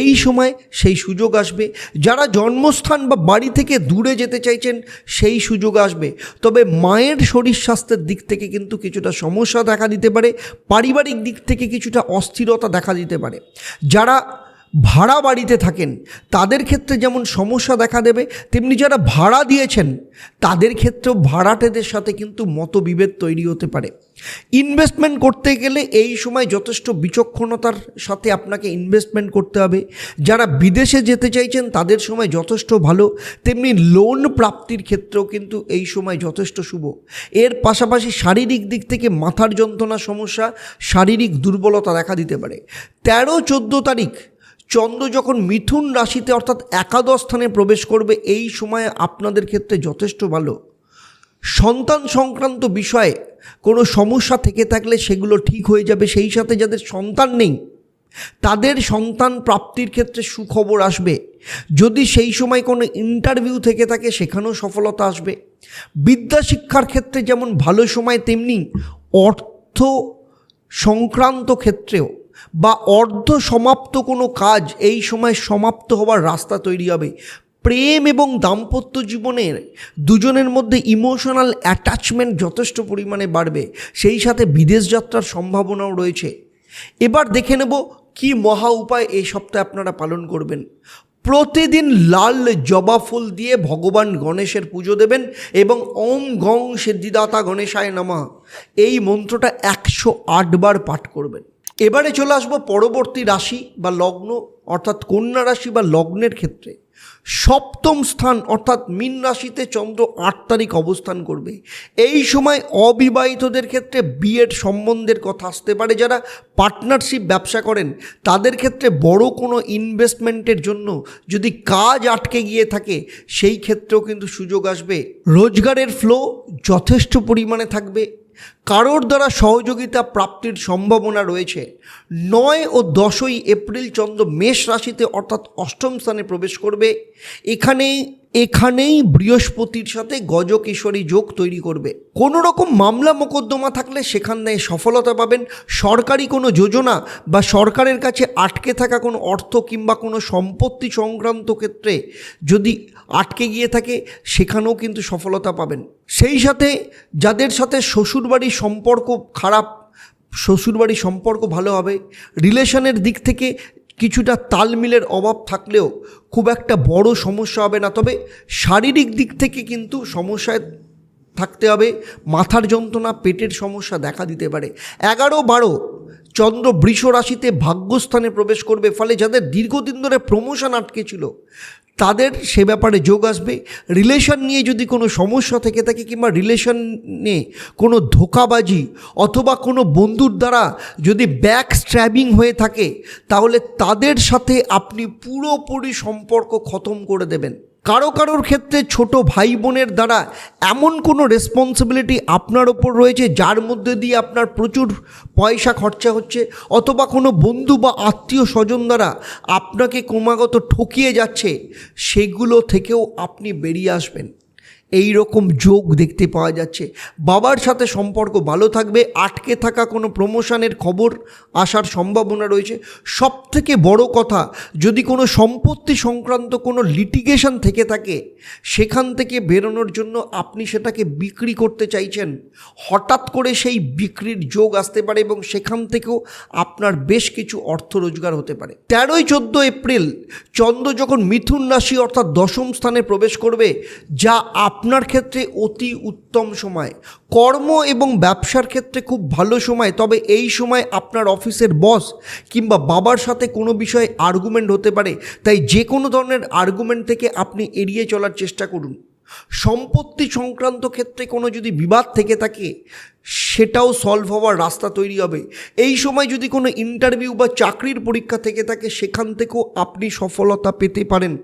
এই সময় সেই সুযোগ আসবে। যারা জন্মস্থান বা বাড়ি থেকে দূরে যেতে চাইছেন সেই সুযোগ আসবে। তবে মায়ের শরীর স্বাস্থ্যের দিক থেকে কিন্তু কিছুটা সমস্যা দেখা দিতে পারে। পারিবারিক দিক থেকে কিছুটা অস্থিরতা দেখা দিতে পারে। যারা ভাড়া বাড়িতে থাকেন তাদের ক্ষেত্রে যেমন সমস্যা দেখা দেবে, তেমনি যারা ভাড়া দিয়েছেন তাদের ক্ষেত্রেও ভাড়াটেদের সাথে কিন্তু মতবিভেদ তৈরি হতে পারে। ইনভেস্টমেন্ট করতে গেলে এই সময় যথেষ্ট বিচক্ষণতার সাথে আপনাকে ইনভেস্টমেন্ট করতে হবে। যারা বিদেশে যেতে চাইছেন তাদের সময় যথেষ্ট ভালো, তেমনি লোন প্রাপ্তির ক্ষেত্রেও কিন্তু এই সময় যথেষ্ট শুভ। এর পাশাপাশি শারীরিক দিক থেকে মাথার যন্ত্রণা সমস্যা, শারীরিক দুর্বলতা দেখা দিতে পারে। 13-14 তারিখ চন্দ্র যখন মিথুন রাশিতে অর্থাৎ একাদশ স্থানে প্রবেশ করবে, এই সময়ে আপনাদের ক্ষেত্রে যথেষ্ট ভালো। সন্তান সংক্রান্ত বিষয়ে কোনো সমস্যা থেকে থাকলে সেগুলো ঠিক হয়ে যাবে। সেই সাথে যাদের সন্তান নেই তাদের সন্তান প্রাপ্তির ক্ষেত্রে সুখবর আসবে। যদি সেই সময় কোনো ইন্টারভিউ থেকে থাকে সেখানেও সফলতা আসবে। বিদ্যা শিক্ষার ক্ষেত্রে যেমন ভালো সময়, তেমনি অর্থ সংক্রান্ত ক্ষেত্রেও বা অর্ধ সমাপ্ত কোনো কাজ এই সময় সমাপ্ত হওয়ার রাস্তা তৈরি হবে। প্রেম এবং দাম্পত্য জীবনের দুজনের মধ্যে ইমোশনাল অ্যাটাচমেন্ট যথেষ্ট পরিমাণে বাড়বে। সেই সাথে বিদেশ যাত্রার সম্ভাবনাও রয়েছে। এবার দেখে নেব কি মহা উপায় এই সপ্তাহে আপনারা পালন করবেন। প্রতিদিন লাল জবা ফুল দিয়ে ভগবান গণেশের পুজো দেবেন এবং ওম গং সিদ্ধিদাতা গণেশায় নমঃ এই মন্ত্রটা 108 বার পাঠ করবেন। এবারে চলে আসবো পরবর্তী রাশি বা লগ্ন অর্থাৎ কন্যা রাশি বা লগ্নের ক্ষেত্রে। সপ্তম স্থান অর্থাৎ মীন রাশিতে চন্দ্র 8 তারিখ অবস্থান করবে। এই সময় অবিবাহিতদের ক্ষেত্রে বিয়ের সম্বন্ধের কথা আসতে পারে। যারা পার্টনারশিপ ব্যবসা করেন তাদের ক্ষেত্রে বড় কোনো ইনভেস্টমেন্টের জন্য যদি কাজ আটকে গিয়ে থাকে সেই ক্ষেত্রেও কিন্তু সুযোগ আসবে। রোজগারের ফ্লো যথেষ্ট পরিমাণে থাকবে। কারোর দ্বারা সহযোগিতা প্রাপ্তির সম্ভাবনা রয়েছে। 9 ও 10ই এপ্রিল চন্দ্র মেষ রাশিতে অর্থাৎ অষ্টম স্থানে প্রবেশ করবে। এখানেই বৃহস্পতির সাথে গজকেশরী যোগ তৈরি করবে। কোনো রকম মামলা মোকদ্দমা থাকলে সেখানে সফলতা পাবেন। সরকারি কোনো যোজনা বা সরকারের কাছে আটকে থাকা কোনো অর্থ কিংবা কোনো সম্পত্তি সংক্রান্ত ক্ষেত্রে যদি আটকে গিয়ে থাকে সেখানেও কিন্তু সফলতা পাবেন। সেই সাথে যাদের সাথে শ্বশুরবাড়ির সম্পর্ক খারাপ, শ্বশুরবাড়ির সম্পর্ক ভালো হবে। রিলেশনের দিক থেকে কিছুটা তালমিলের অভাব থাকলেও খুব একটা বড় সমস্যা হবে না। তবে শারীরিক দিক থেকে কিন্তু সমস্যায় থাকতে হবে। মাথার যন্ত্রণা, পেটের সমস্যা দেখা দিতে পারে। 11-12 চন্দ্র বৃষ রাশিতে ভাগ্যস্থানে প্রবেশ করবে। ফলে যাদের দীর্ঘদিন ধরে প্রমোশন আটকে ছিল তাদের সে ব্যাপারে যোগ আসবে। রিলেশন নিয়ে যদি কোনো সমস্যা থেকে থাকে কিংবা রিলেশনে কোনো ধোঁকাবাজি অথবা কোনো বন্ধুর দ্বারা যদি ব্যাক স্ট্র্যাবিং হয়ে থাকে তাহলে তাদের সাথে আপনি পুরোপুরি সম্পর্ক খতম করে দেবেন। কারোর ক্ষেত্রে ছোট ভাই বোনের দ্বারা এমন কোনো রেসপন্সিবিলিটি আপনার ওপর রয়েছে যার মধ্যে দিয়ে আপনার প্রচুর পয়সা খরচা হচ্ছে, অথবা কোনো বন্ধু বা আত্মীয় স্বজন দ্বারা আপনাকে ক্রমাগত ঠকিয়ে যাচ্ছে, সেগুলো থেকেও আপনি বেরিয়ে আসবেন। এই রকম যোগ দেখতে পাওয়া যাচ্ছে। বাবার সাথে সম্পর্ক ভালো থাকবে। আটকে থাকা কোনো প্রমোশনের খবর আসার সম্ভাবনা রয়েছে। সবথেকে বড় কথা, যদি কোনো সম্পত্তি সংক্রান্ত কোনো লিটিগেশন থেকে থাকে সেখান থেকে বেরোনোর জন্য আপনি সেটাকে বিক্রি করতে চাইছেন, হঠাৎ করে সেই বিক্রির যোগ আসতে পারে এবং সেখান থেকেও আপনার বেশ কিছু অর্থ রোজগার হতে পারে। 13-14 এপ্রিল চন্দ্র যখন মিথুন রাশি অর্থাৎ দশম স্থানে প্রবেশ করবে, যা আপনার ক্ষেত্রে অতি উত্তম সময়। কর্ম এবং ব্যবসার ক্ষেত্রে খুব ভালো সময়। তবে এই সময় আপনার অফিসের বস কিংবা বাবার সাথে কোনো বিষয়ে আর্গুমেন্ট হতে পারে, তাই যে কোনো ধরনের আর্গুমেন্ট থেকে আপনি এড়িয়ে চলার চেষ্টা করুন। সম্পত্তি সংক্রান্ত ক্ষেত্রে কোনো যদি বিবাদ থেকে থাকে সেটাও সলভ হওয়ার রাস্তা তৈরি হবে। এই সময় যদি কোনো ইন্টারভিউ বা চাকরির পরীক্ষা থেকে থাকে সেখান থেকেও আপনি সফলতা পেতে পারেন।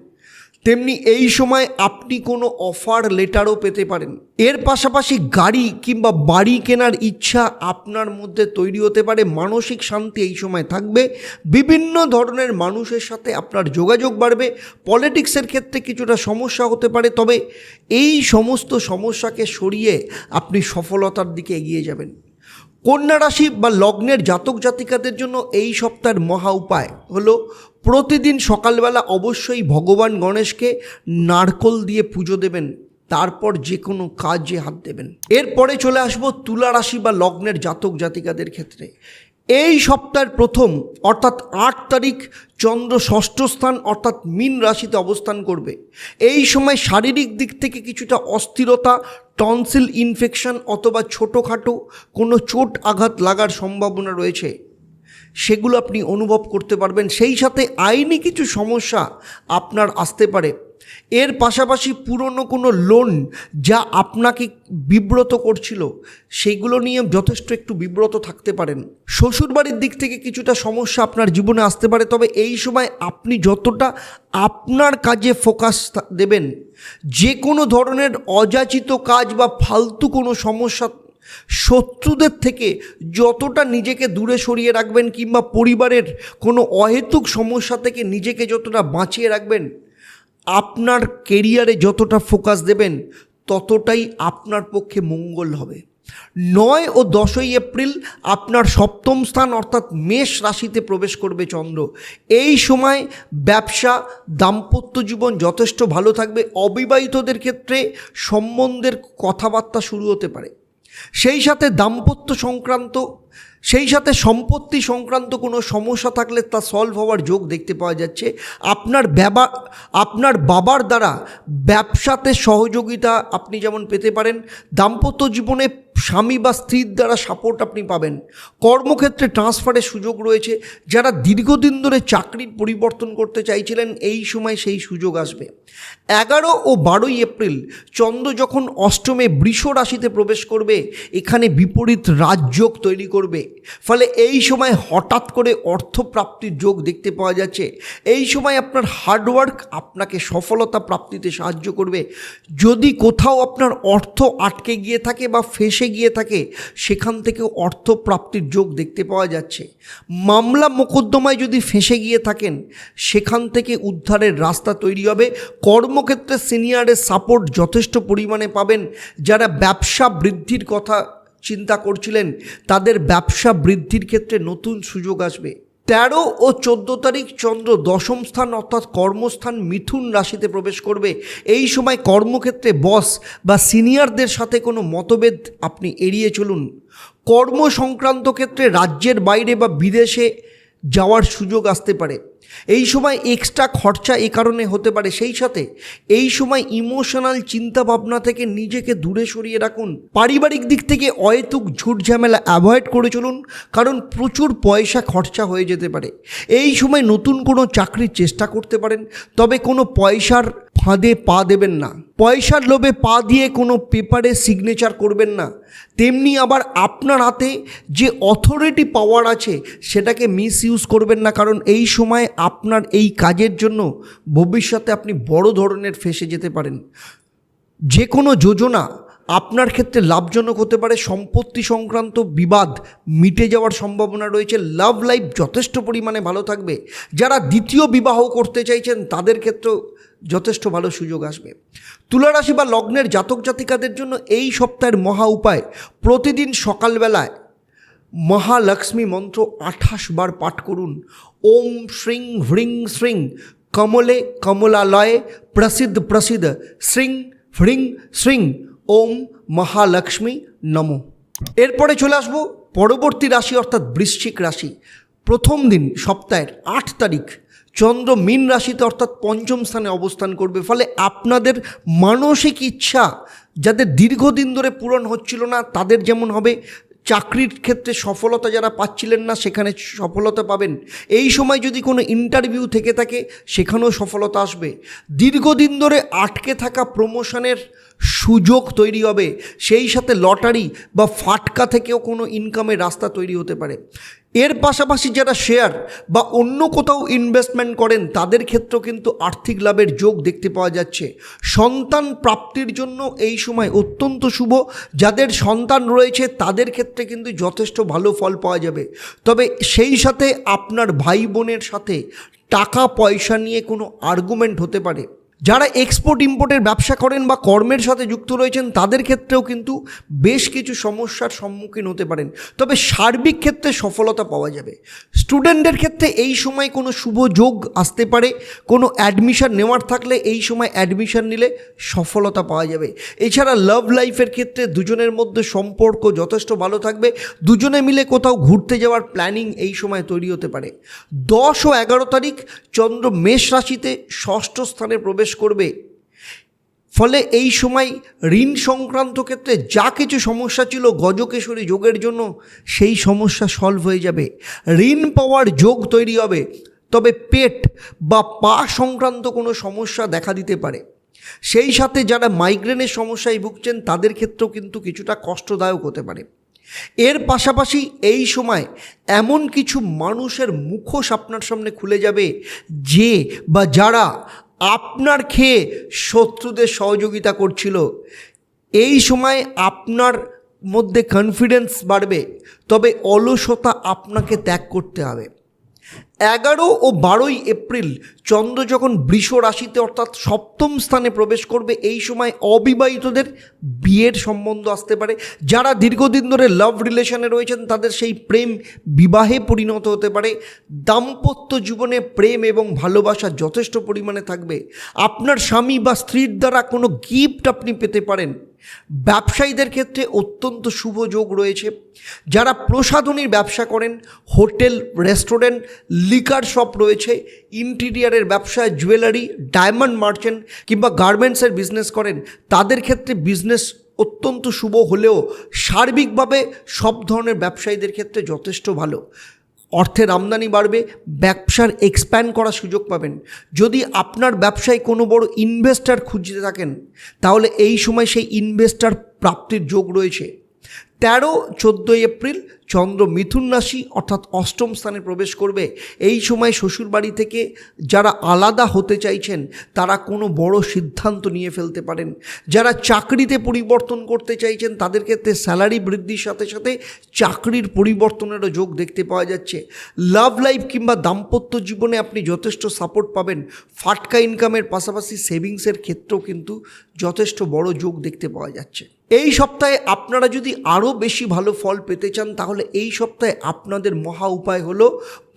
তেমনি এই সময় আপনি কোনো অফার লেটারও পেতে পারেন। এর পাশাপাশি গাড়ি কিংবা বাড়ি কেনার ইচ্ছা আপনার মধ্যে তৈরি হতে পারে। মানসিক শান্তি এই সময় থাকবে। বিভিন্ন ধরনের মানুষের সাথে আপনার যোগাযোগ বাড়বে। পলিটিক্সের ক্ষেত্রে কিছুটা সমস্যা হতে পারে, তবে এই সমস্ত সমস্যাকে সরিয়ে আপনি সফলতার দিকে এগিয়ে যাবেন। কন্যা রাশি বা লগ্নের জাতক জাতিকাদের জন্য এই সপ্তাহের মহা উপায় হলো প্রতিদিন সকালবেলা অবশ্যই ভগবান গণেশকে নারকোল দিয়ে পুজো দেবেন, তারপর যে কোনো কাজে হাত দেবেন। এরপরে চলে আসবো তুলা রাশি বা লগ্নের জাতক জাতিকাদের ক্ষেত্রে। এই সপ্তাহের প্রথম অর্থাৎ 8 তারিখ চন্দ্র ষষ্ঠ স্থান অর্থাৎ মীন রাশিতে অবস্থান করবে। এই সময় শারীরিক দিক থেকে কিছুটা অস্থিরতা, টনসিল ইনফেকশন অথবা ছোটোখাটো কোনো চোট আঘাত লাগার সম্ভাবনা রয়েছে, সেগুলো আপনি অনুভব করতে পারবেন। সেই সাথে আইনি কিছু সমস্যা আপনার আসতে পারে। এর পাশাপাশি পুরনো কোনো লোন যা আপনাকে বিব্রত করছিল সেগুলো নিয়ে যথেষ্ট একটু বিব্রত থাকতে পারেন। শ্বশুরবাড়ির দিক থেকে কিছুটা সমস্যা আপনার জীবনে আসতে পারে, তবে এই সময় আপনি যতটা আপনার কাজে ফোকাস দেবেন, যে কোনো ধরনের অযাচিত কাজ বা ফালতু কোনো সমস্যা, শত্রুদের থেকে যতটা নিজেকে দূরে সরিয়ে রাখবেন কিংবা পরিবারের কোনো অহেতুক সমস্যা থেকে নিজেকে যতটা বাঁচিয়ে রাখবেন, আপনার কেরিয়ারে যতটা ফোকাস দেবেন ততটাই আপনার পক্ষে মঙ্গল হবে। 9 ও 10ই এপ্রিল আপনার সপ্তম স্থান অর্থাৎ মেষ রাশিতে প্রবেশ করবে চন্দ্র। এই সময় ব্যবসা, দাম্পত্য জীবন যথেষ্ট ভালো থাকবে। অবিবাহিতদের ক্ষেত্রে সম্বন্ধের কথাবার্তা শুরু হতে পারে। সেই সাথে সম্পত্তি সংক্রান্ত কোনো সমস্যা থাকলে তা সলভ হওয়ার যোগ দেখতে পাওয়া যাচ্ছে। আপনার বাবার দ্বারা ব্যবসাতে সহযোগিতা আপনি যেমন পেতে পারেন। দাম্পত্য জীবনে স্বামী বা স্ত্রীর দ্বারা সাপোর্ট আপনি পাবেন। কর্মক্ষেত্রে ট্রান্সফারের সুযোগ রয়েছে। যারা দীর্ঘদিন ধরে চাকরির পরিবর্তন করতে চাইছিলেন এই সময় সেই সুযোগ আসবে। 11 ও 12 এপ্রিল চন্দ্র যখন অষ্টমে বৃষ রাশিতে প্রবেশ করবে, এখানে বিপরীত রাজযোগ তৈরি করবে। ফলে এই সময় হঠাৎ করে অর্থপ্রাপ্তির যোগ দেখতে পাওয়া যাচ্ছে। এই সময় আপনার হার্ডওয়ার্ক আপনাকে সফলতা প্রাপ্তিতে সাহায্য করবে। যদি কোথাও আপনার অর্থ আটকে গিয়ে থাকে বা ফেঁসে গিয়ে থাকে, সেখান থেকে অর্থ প্রাপ্তির যোগ দেখতে পাওয়া যাচ্ছে। মামলা মোকদ্দমায় যদি ফেঁসে গিয়ে থাকেন, সেখান থেকে উদ্ধারের রাস্তা তৈরি হবে। কর্মক্ষেত্রে সিনিয়রের সাপোর্ট যথেষ্ট পরিমাণে পাবেন। যারা ব্যবসা বৃদ্ধির কথা চিন্তা করছিলেন, তাদের ব্যবসা বৃদ্ধির ক্ষেত্রে নতুন সুযোগ আসবে। 13 ও 14 তারিখ চন্দ্র দশম স্থান অর্থাৎ কর্মস্থান মিথুন রাশিতে প্রবেশ করবে। এই সময় কর্মক্ষেত্রে বস বা সিনিয়রদের সাথে কোনো মতভেদ আপনি এড়িয়ে চলুন। কর্ম সংক্রান্ত ক্ষেত্রে রাজ্যের বাইরে বা বিদেশে যাওয়ার সুযোগ আসতে পারে। এই সময় এক্সট্রা খরচা এ কারণে হতে পারে। সেই সাথে এই সময় ইমোশনাল চিন্তাভাবনা থেকে নিজেকে দূরে সরিয়ে রাখুন। পারিবারিক দিক থেকে অহেতুক ঝুট ঝামেলা অ্যাভয়েড করে চলুন, কারণ প্রচুর পয়সা খরচা হয়ে যেতে পারে। এই সময় নতুন কোনো চাকরির চেষ্টা করতে পারেন, তবে কোনো পয়সার ফাঁদে পা দেবেন না। পয়সার লোভে পা দিয়ে কোনো পেপারে সিগনেচার করবেন না। তেমনি আবার আপনার হাতে যে অথরিটি পাওয়ার আছে সেটাকে মিসইউজ করবেন না, কারণ এই সময় আপনার এই কাজের জন্য ভবিষ্যতে আপনি বড় ধরনের ফেঁসে যেতে পারেন। যে কোনো যোজনা আপনার ক্ষেত্রে লাভজনক হতে পারে। সম্পত্তি সংক্রান্ত বিবাদ মিটে যাওয়ার সম্ভাবনা রয়েছে। লাভ লাইফ যথেষ্ট পরিমাণে ভালো থাকবে। যারা দ্বিতীয় বিবাহ করতে চাইছেন তাদের ক্ষেত্রেও যথেষ্ট ভালো সুযোগ আসবে। তুলা রাশি বা লগ্নের জাতক জাতিকাদের জন্য এই সপ্তাহের মহা উপায়, প্রতিদিন সকালবেলায় মহালক্ষ্মী মন্ত্র 28 বার পাঠ করুন। ওম শ্রীং হ্রিং শ্রীং কমলে কমলালয়ে প্রসিদ্ধ প্রসিদ্ধ শ্রীং হ্রিং শ্রীং ওম মহালক্ষ্মী নমঃ। এরপরে চলে আসবো পরবর্তী রাশি অর্থাৎ বৃশ্চিক রাশি। প্রথম দিন সপ্তাহের 8 তারিখ চন্দ্র মীন রাশিতে অর্থাৎ পঞ্চম স্থানে অবস্থান করবে। ফলে আপনাদের মানসিক ইচ্ছা যাদের দীর্ঘদিন ধরে পূরণ হচ্ছিল না তাদের যেমন হবে, চাকরির ক্ষেত্রে সফলতা যারা পাচ্ছিলেন না সেখানে সফলতা পাবেন। এই সময় যদি কোনো ইন্টারভিউ থেকে থাকে সেখানেও সফলতা আসবে। দীর্ঘদিন ধরে আটকে থাকা প্রমোশনের সুযোগ তৈরি হবে। সেই সাথে লটারি বা ফাটকা থেকেও কোনো ইনকামের রাস্তা তৈরি হতে পারে। এর পাশাপাশি যারা শেয়ার বা অন্য কোথাও ইনভেস্টমেন্ট করেন তাদের ক্ষেত্রেও কিন্তু আর্থিক লাভের যোগ দেখতে পাওয়া যাচ্ছে। সন্তান প্রাপ্তির জন্য এই সময় অত্যন্ত শুভ। যাদের সন্তান রয়েছে তাদের ক্ষেত্রে কিন্তু যথেষ্ট ভালো ফল পাওয়া যাবে। তবে সেই সাথে আপনার ভাই বোনের সাথে টাকা পয়সা নিয়ে কোনো আর্গুমেন্ট হতে পারে। যারা এক্সপোর্ট ইম্পোর্টের ব্যবসা করেন বা কর্মের সাথে যুক্ত রয়েছেন তাদের ক্ষেত্রেও কিন্তু বেশ কিছু সমস্যার সম্মুখীন হতে পারেন। তবে সার্বিক ক্ষেত্রে সফলতা পাওয়া যাবে। স্টুডেন্টদের ক্ষেত্রে এই সময় কোনো শুভ যোগ আসতে পারে। কোনো অ্যাডমিশন নেওয়ার থাকলে এই সময় অ্যাডমিশন নিলে সফলতা পাওয়া যাবে। এছাড়া লাভ লাইফের ক্ষেত্রে দুজনের মধ্যে সম্পর্ক যথেষ্ট ভালো থাকবে। দুজনে মিলে কোথাও ঘুরতে যাওয়ার প্ল্যানিং এই সময় তৈরি হতে পারে। 10 ও 11 তারিখ চন্দ্র মেষ রাশিতে ষষ্ঠ স্থানে প্রবেশ করবে। ফলে এই সময় ঋণ সংক্রান্ত ক্ষেত্রে যা কিছু সমস্যা ছিল গজকেশরী যোগের জন্য সেই সমস্যা সলভ হয়ে যাবে। ঋণ পাওয়ার যোগ তৈরি হবে। তবে পেট বা পা সংক্রান্ত কোনো সমস্যা দেখা দিতে পারে। সেই সাথে যারা মাইগ্রেনের সমস্যায় ভুগছেন তাদের ক্ষেত্রেও কিন্তু কিছুটা কষ্টদায়ক হতে পারে। এর পাশাপাশি এই সময় এমন কিছু মানুষের মুখোশ আপনার সামনে খুলে যাবে যে বা যারা আপনার খেয়ে শত্রুদের সহযোগিতা করছিল। এই সময় আপনার মধ্যে কনফিডেন্স বাড়বে, তবে অলসতা আপনাকে ত্যাগ করতে হবে। 11 ও 12 এপ্রিল চন্দ্র যখন বৃষ রাশিতে অর্থাৎ সপ্তম স্থানে প্রবেশ করবে, এই সময় অবিবাহিতদের বিয়ের সম্বন্ধ আসতে পারে। যারা দীর্ঘদিন ধরে লাভ রিলেশনে রয়েছেন তাদের সেই প্রেম বিবাহে পরিণত হতে পারে। দাম্পত্য জীবনে প্রেম এবং ভালোবাসা যথেষ্ট পরিমাণে থাকবে। আপনার স্বামী বা স্ত্রীর দ্বারা কোনো গিফট আপনি পেতে পারেন। ব্যবসায়ীদের ক্ষেত্রে অত্যন্ত শুভ যোগ রয়েছে। যারা প্রসাধনীর ব্যবসা করেন, হোটেল রেস্টুরেন্ট লিকার শপ রয়েছে, ইন্টিরিয়ারের ব্যবসা, জুয়েলারি, ডায়মন্ড মার্চেন্ট কিংবা গার্মেন্টসের বিজনেস করেন তাদের ক্ষেত্রে বিজনেস অত্যন্ত শুভ হলেও সার্বিকভাবে সব ধরনের ব্যবসায়ীদের ক্ষেত্রে যথেষ্ট ভালো। অর্থের আমদানি বাড়বে, ব্যবসার এক্সপ্যান্ড করার সুযোগ পাবেন। যদি আপনার ব্যবসায় কোনো বড় ইনভেস্টর খুঁজতে থাকেন তাহলে এই সময় সেই ইনভেস্টর প্রাপ্তির যোগ রয়েছে। 13-14 এপ্রিল চন্দ্র মিথুন রাশি অর্থাৎ অষ্টম স্থানে প্রবেশ করবে। এই সময় শ্বশুরবাড়ি থেকে যারা আলাদা হতে চাইছেন তারা কোনো বড় সিদ্ধান্ত নিয়ে ফেলতে পারেন। যারা চাকরিতে পরিবর্তন করতে চাইছেন তাদের ক্ষেত্রে স্যালারি বৃদ্ধির সাথে সাথে চাকরির পরিবর্তনেরও যোগ দেখতে পাওয়া যাচ্ছে। লাভ লাইফ কিংবা দাম্পত্য জীবনে আপনি যথেষ্ট সাপোর্ট পাবেন। ফাটকা ইনকামের পাশাপাশি সেভিংসের ক্ষেত্রেও কিন্তু যথেষ্ট বড় যোগ দেখতে পাওয়া যাচ্ছে। এই সপ্তাহে আপনারা যদি আরও বেশি ভালো ফল পেতে চান তাহলে এই সপ্তাহে আপনাদের মহা উপায় হলো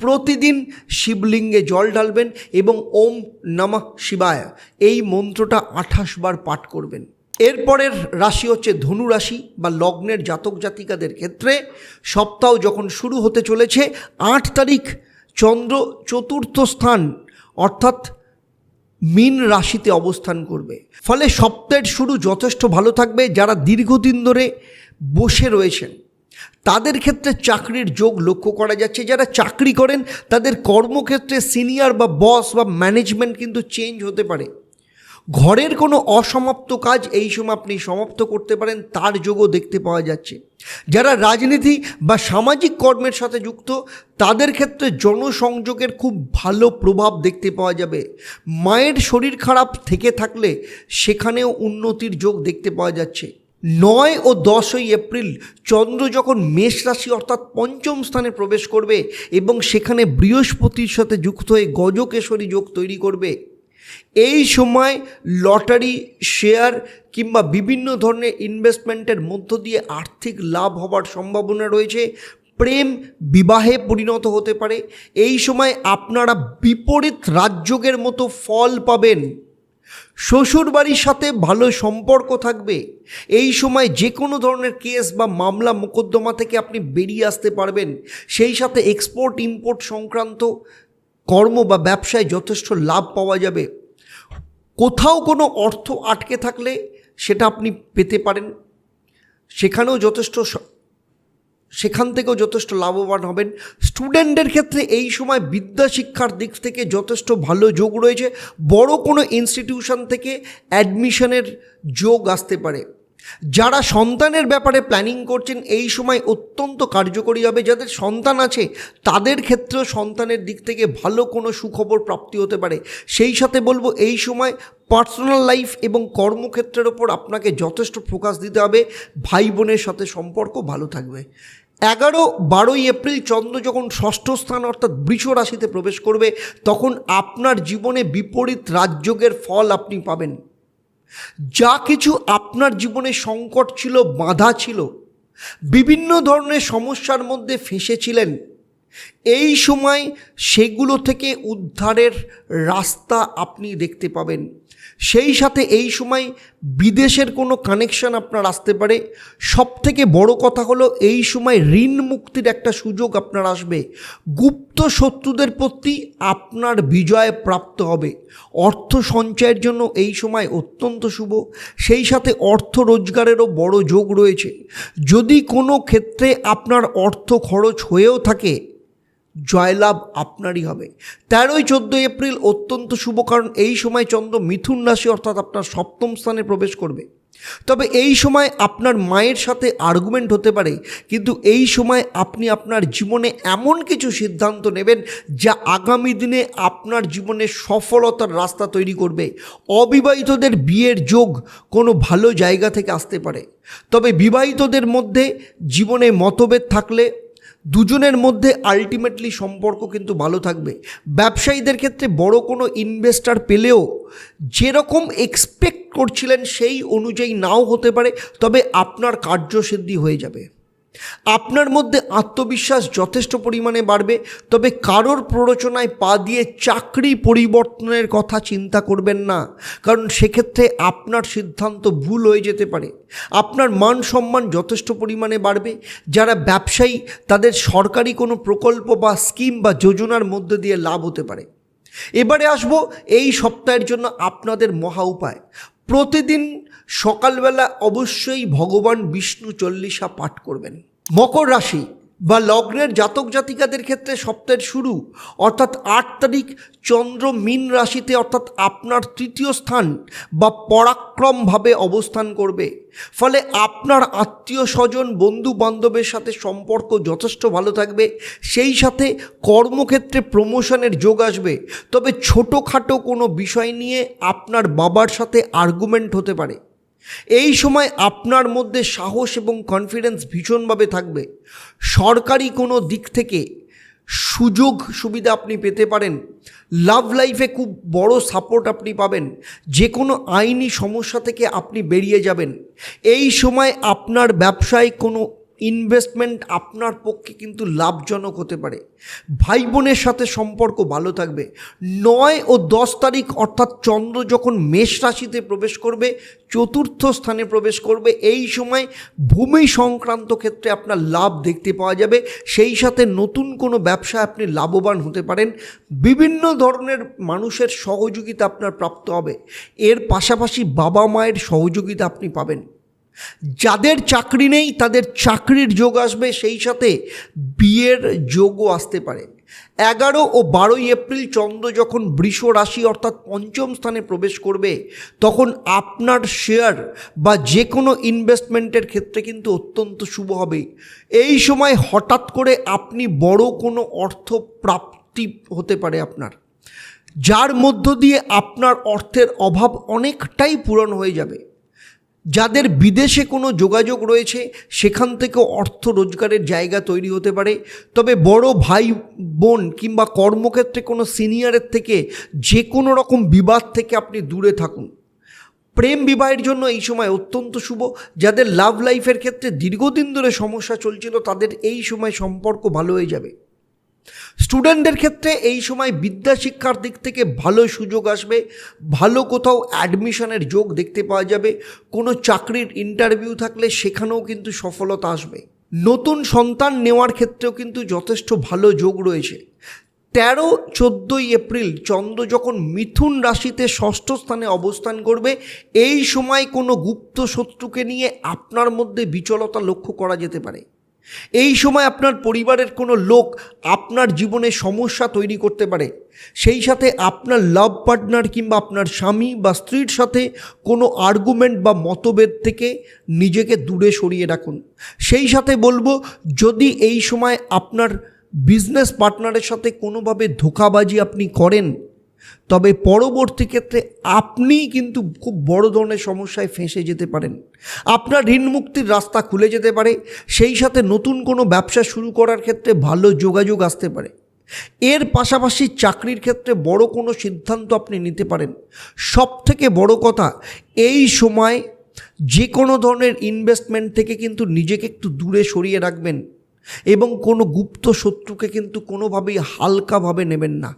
প্রতিদিন শিবলিঙ্গে জল ঢালবেন এবং ওম নমঃ শিবায় এই মন্ত্রটা 28 বার পাঠ করবেন। এরপরের রাশি হচ্ছে ধনু রাশি বা লগ্নের জাতক জাতিকাদের ক্ষেত্রে সপ্তাহ যখন শুরু হতে চলেছে 8 তারিখ চন্দ্র চতুর্থ স্থান অর্থাৎ মীন রাশিতে অবস্থান করবে। ফলে সপ্তাহের শুরু যথেষ্ট ভালো থাকবে। যারা দীর্ঘদিন ধরে বসে রয়েছেন তাদের ক্ষেত্রে চাকরির যোগ লক্ষ্য করা যাচ্ছে। যারা চাকরি করেন তাদের কর্মক্ষেত্রে সিনিয়র বা বস বা ম্যানেজমেন্ট কিন্তু চেঞ্জ হতে পারে। ঘরের কোনো অসমাপ্ত কাজ এই সময় আপনি সমাপ্ত করতে পারেন, তার যোগও দেখতে পাওয়া যাচ্ছে। যারা রাজনীতি বা সামাজিক কর্মের সাথে যুক্ত তাদের ক্ষেত্রে জনসংযোগের খুব ভালো প্রভাব দেখতে পাওয়া যাবে। মায়ের শরীর খারাপ থেকে থাকলে সেখানেও উন্নতির যোগ দেখতে পাওয়া যাচ্ছে। 9 ও 10 এপ্রিল চন্দ্র যখন মেষ রাশি অর্থাৎ পঞ্চম স্থানে প্রবেশ করবে এবং সেখানে বৃহস্পতির সাথে যুক্ত হয়ে গজকেশরী যোগ তৈরি করবে। এই সময় লটারি, শেয়ার কিংবা বিভিন্ন ধরনের ইনভেস্টমেন্টের মধ্য দিয়ে আর্থিক লাভ হবার সম্ভাবনা রয়েছে। প্রেম বিবাহে পরিণত হতে পারে। এই সময় আপনারা বিপরীত রাজযোগের মতো ফল পাবেন। শ্বশুরবাড়ির সাথে ভালো সম্পর্ক থাকবে। এই সময় যে কোনো ধরনের কেস বা মামলা মোকদ্দমা থেকে আপনি বেরিয়ে আসতে পারবেন। সেই সাথে এক্সপোর্ট ইম্পোর্ট সংক্রান্ত কর্ম বা ব্যবসায় যথেষ্ট লাভ পাওয়া যাবে। কোথাও কোনো অর্থ আটকে থাকলে সেটা আপনি পেতে পারেন, সেখান থেকেও যথেষ্ট লাভবান হবেন। স্টুডেন্টদের ক্ষেত্রে এই সময় বিদ্যা শিক্ষার দিক থেকে যথেষ্ট ভালো যোগ রয়েছে। বড় কোনো ইনস্টিটিউশন থেকে অ্যাডমিশনের যোগ আসতে পারে। যারা সন্তানের ব্যাপারে প্ল্যানিং করছেন এই সময় অত্যন্ত কার্যকরী হবে। যাদের সন্তান আছে তাদের ক্ষেত্রেও সন্তানের দিক থেকে ভালো কোনো সুখবর প্রাপ্তি হতে পারে। সেই সাথে বলবো এই সময় পার্সোনাল লাইফ এবং কর্মক্ষেত্রের ওপর আপনাকে যথেষ্ট ফোকাস দিতে হবে। ভাই বোনের সাথে সম্পর্ক ভালো থাকবে। 11-12 এপ্রিল চন্দ্র যখন ষষ্ঠ স্থান অর্থাৎ বৃষ রাশিতে প্রবেশ করবে তখন আপনার জীবনে বিপরীত রাজযোগের ফল আপনি পাবেন। যা কিছু আপনার জীবনে সংকট ছিল, বাধা ছিল, বিভিন্ন ধরনের সমস্যার মধ্যে ফেঁসেছিলেন, এই সময় সেগুলো থেকে উদ্ধারের রাস্তা আপনি দেখতে পাবেন। সেই সাথে এই সময় বিদেশের কোনো কানেকশন আপনার আসতে পারে। সবথেকে বড় কথা হলো এই সময় ঋণ মুক্তির একটা সুযোগ আপনার আসবে। গুপ্ত শত্রুদের প্রতি আপনার বিজয় প্রাপ্ত হবে। অর্থ সঞ্চয়ের জন্য এই সময় অত্যন্ত শুভ। সেই সাথে অর্থ রোজগারেরও বড় যোগ রয়েছে। যদি কোনো ক্ষেত্রে আপনার অর্থ খরচ হয়েও থাকে জয়লাভ আপনারই হবে। 13-14 এপ্রিল অত্যন্ত শুভ, কারণ এই সময় চন্দ্র মিথুন রাশি অর্থাৎ আপনার সপ্তম স্থানে প্রবেশ করবে। তবে এই সময় আপনার মায়ের সাথে আর্গুমেন্ট হতে পারে, কিন্তু এই সময় আপনি আপনার জীবনে এমন কিছু সিদ্ধান্ত নেবেন যা আগামী দিনে আপনার জীবনে সফলতার রাস্তা তৈরি করবে। অবিবাহিতদের বিয়ের যোগ কোনো ভালো জায়গা থেকে আসতে পারে। তবে বিবাহিতদের মধ্যে জীবনে মতভেদ থাকলে দুজনের মধ্যে আলটিমেটলি সম্পর্ক কিন্তু ভালো থাকবে। ব্যবসায়ীদের ক্ষেত্রে বড় কোনো ইনভেস্টর পেলেও যেরকম এক্সপেক্ট করছিলেন সেই অনুযায়ী নাও হতে পারে, তবে আপনার কার্যসিদ্ধি হয়ে যাবে। আপনার মধ্যে আত্মবিশ্বাস যথেষ্ট পরিমাণে বাড়বে। তবে কারোর প্ররোচনায় পা দিয়ে চাকরি পরিবর্তনের কথা চিন্তা করবেন না, কারণ সেক্ষেত্রে আপনার সিদ্ধান্ত ভুল হয়ে যেতে পারে। আপনার মান সম্মান যথেষ্ট পরিমাণে বাড়বে। যারা ব্যবসায়ী তাদের সরকারি কোনো প্রকল্প বা স্কিম বা যোজনার মধ্যে দিয়ে লাভ হতে পারে। এবারে আসবো এই সপ্তাহের জন্য আপনাদের মহা উপায়। প্রতিদিন সকালবেলা অবশ্যই ভগবান বিষ্ণু চল্লিশা পাঠ করবেন। মকর রাশি বা লগ্নের জাতক জাতিকাদের ক্ষেত্রে সপ্তাহের শুরু অর্থাৎ 8 তারিখ চন্দ্র মীন রাশিতে অর্থাৎ আপনার তৃতীয় স্থান বা পরাক্রমভাবে অবস্থান করবে। ফলে আপনার আত্মীয় স্বজন বন্ধু বান্ধবের সাথে সম্পর্ক যথেষ্ট ভালো থাকবে। সেই সাথে কর্মক্ষেত্রে প্রমোশনের যোগ আসবে। তবে ছোটোখাটো কোনো বিষয় নিয়ে আপনার বাবার সাথে আর্গুমেন্ট হতে পারে। এই সময় আপনার মধ্যে সাহস এবং কনফিডেন্স ভীষণভাবে থাকবে। সরকারি কোনো দিক থেকে সুযোগ সুবিধা আপনি পেতে পারেন। লাভ লাইফে খুব বড় সাপোর্ট আপনি পাবেন। যে কোনো আইনি সমস্যা থেকে আপনি বেরিয়ে যাবেন। এই সময় আপনার ব্যবসায় কোনো ইনভেস্টমেন্ট আপনার পক্ষে কিন্তু লাভজনক হতে পারে। ভাই বোনের সাথে সম্পর্ক ভালো থাকবে। 9 ও 10 তারিখ অর্থাৎ চন্দ্র যখন মেষ রাশিতে প্রবেশ করবে, চতুর্থ স্থানে প্রবেশ করবে, এই সময় ভূমি সংক্রান্ত ক্ষেত্রে আপনার লাভ দেখতে পাওয়া যাবে। সেই সাথে নতুন কোনো ব্যবসায় আপনি লাভবান হতে পারেন। বিভিন্ন ধরনের মানুষের সহযোগিতা আপনার প্রাপ্ত হবে। এর পাশাপাশি বাবা মায়ের সহযোগিতা আপনি পাবেন। যাদের চাকরি নেই তাদের চাকরির যোগ আসবে। সেই সাথে বিয়ের যোগও আসতে পারে। 11 ও 12 এপ্রিল চন্দ্র যখন বৃষ রাশি অর্থাৎ পঞ্চম স্থানে প্রবেশ করবে, তখন আপনার শেয়ার বা যে কোনো ইনভেস্টমেন্টের ক্ষেত্রে কিন্তু অত্যন্ত শুভ হবে। এই সময় হঠাৎ করে আপনি বড় কোনো অর্থ প্রাপ্তি হতে পারে আপনার, যার মধ্য দিয়ে আপনার অর্থের অভাব অনেকটাই পূরণ হয়ে যাবে। যাদের বিদেশে কোনো যোগাযোগ রয়েছে সেখান থেকে অর্থ রোজগারের জায়গা তৈরি হতে পারে। তবে বড় ভাই বোন কিংবা কর্মক্ষেত্রে কোনো সিনিয়রের থেকে যে কোনো রকম বিবাদ থেকে আপনি দূরে থাকুন। প্রেম বিবাহের জন্য এই সময় অত্যন্ত শুভ। যাদের লাভ লাইফের ক্ষেত্রে দীর্ঘদিন ধরে সমস্যা চলছিল তাদের এই সময় সম্পর্ক ভালো হয়ে যাবে। স্টুডেন্টদের ক্ষেত্রে এই সময় বিদ্যা শিক্ষার দিক থেকে ভালো সুযোগ আসবে। ভালো কোথাও অ্যাডমিশনের যোগ দেখতে পাওয়া যাবে। কোনো চাকরির ইন্টারভিউ থাকলে সেখানেও কিন্তু সফলতা আসবে। নতুন সন্তান নেওয়ার ক্ষেত্রেও কিন্তু যথেষ্ট ভালো যোগ রয়েছে। 13-14 এপ্রিল চন্দ্র যখন মিথুন রাশিতে ষষ্ঠ স্থানে অবস্থান করবে, এই সময় কোনো গুপ্ত শত্রুকে নিয়ে আপনার মধ্যে বিচলতা লক্ষ্য করা যেতে পারে। এই সময় আপনার পরিবারের কোনো লোক আপনার জীবনে সমস্যা তৈরি করতে পারে। সেই সাথে আপনার লাভ পার্টনার কিংবা আপনার স্বামী বা স্ত্রীর সাথে কোনো আর্গুমেন্ট বা মতভেদ থেকে নিজেকে দূরে সরিয়ে রাখুন। সেই সাথে বলবো, যদি এই সময় আপনার বিজনেস পার্টনারের সাথে কোনোভাবে ধোঁকাবাজি আপনি করেন, তবে পরবর্তী ক্ষেত্রে আপনি কিন্তু খুব বড় ধরনের সমস্যায় ফেঁসে যেতে পারেন। আপনার ঋণ মুক্তির রাস্তা খুলে যেতে পারে। সেই সাথে নতুন কোনো ব্যবসা শুরু করার ক্ষেত্রে ভালো যোগাযোগ আসতে পারে। এর পাশাপাশি চাকরির ক্ষেত্রে বড় কোনো সিদ্ধান্ত আপনি নিতে পারেন। সবথেকে বড় কথা, এই সময় যে কোনো ধরনের ইনভেস্টমেন্ট থেকে কিন্তু নিজেকে একটু দূরে সরিয়ে রাখবেন এবং কোনো গুপ্ত শত্রুকে কিন্তু কোনোভাবেই হালকাভাবে নেবেন না।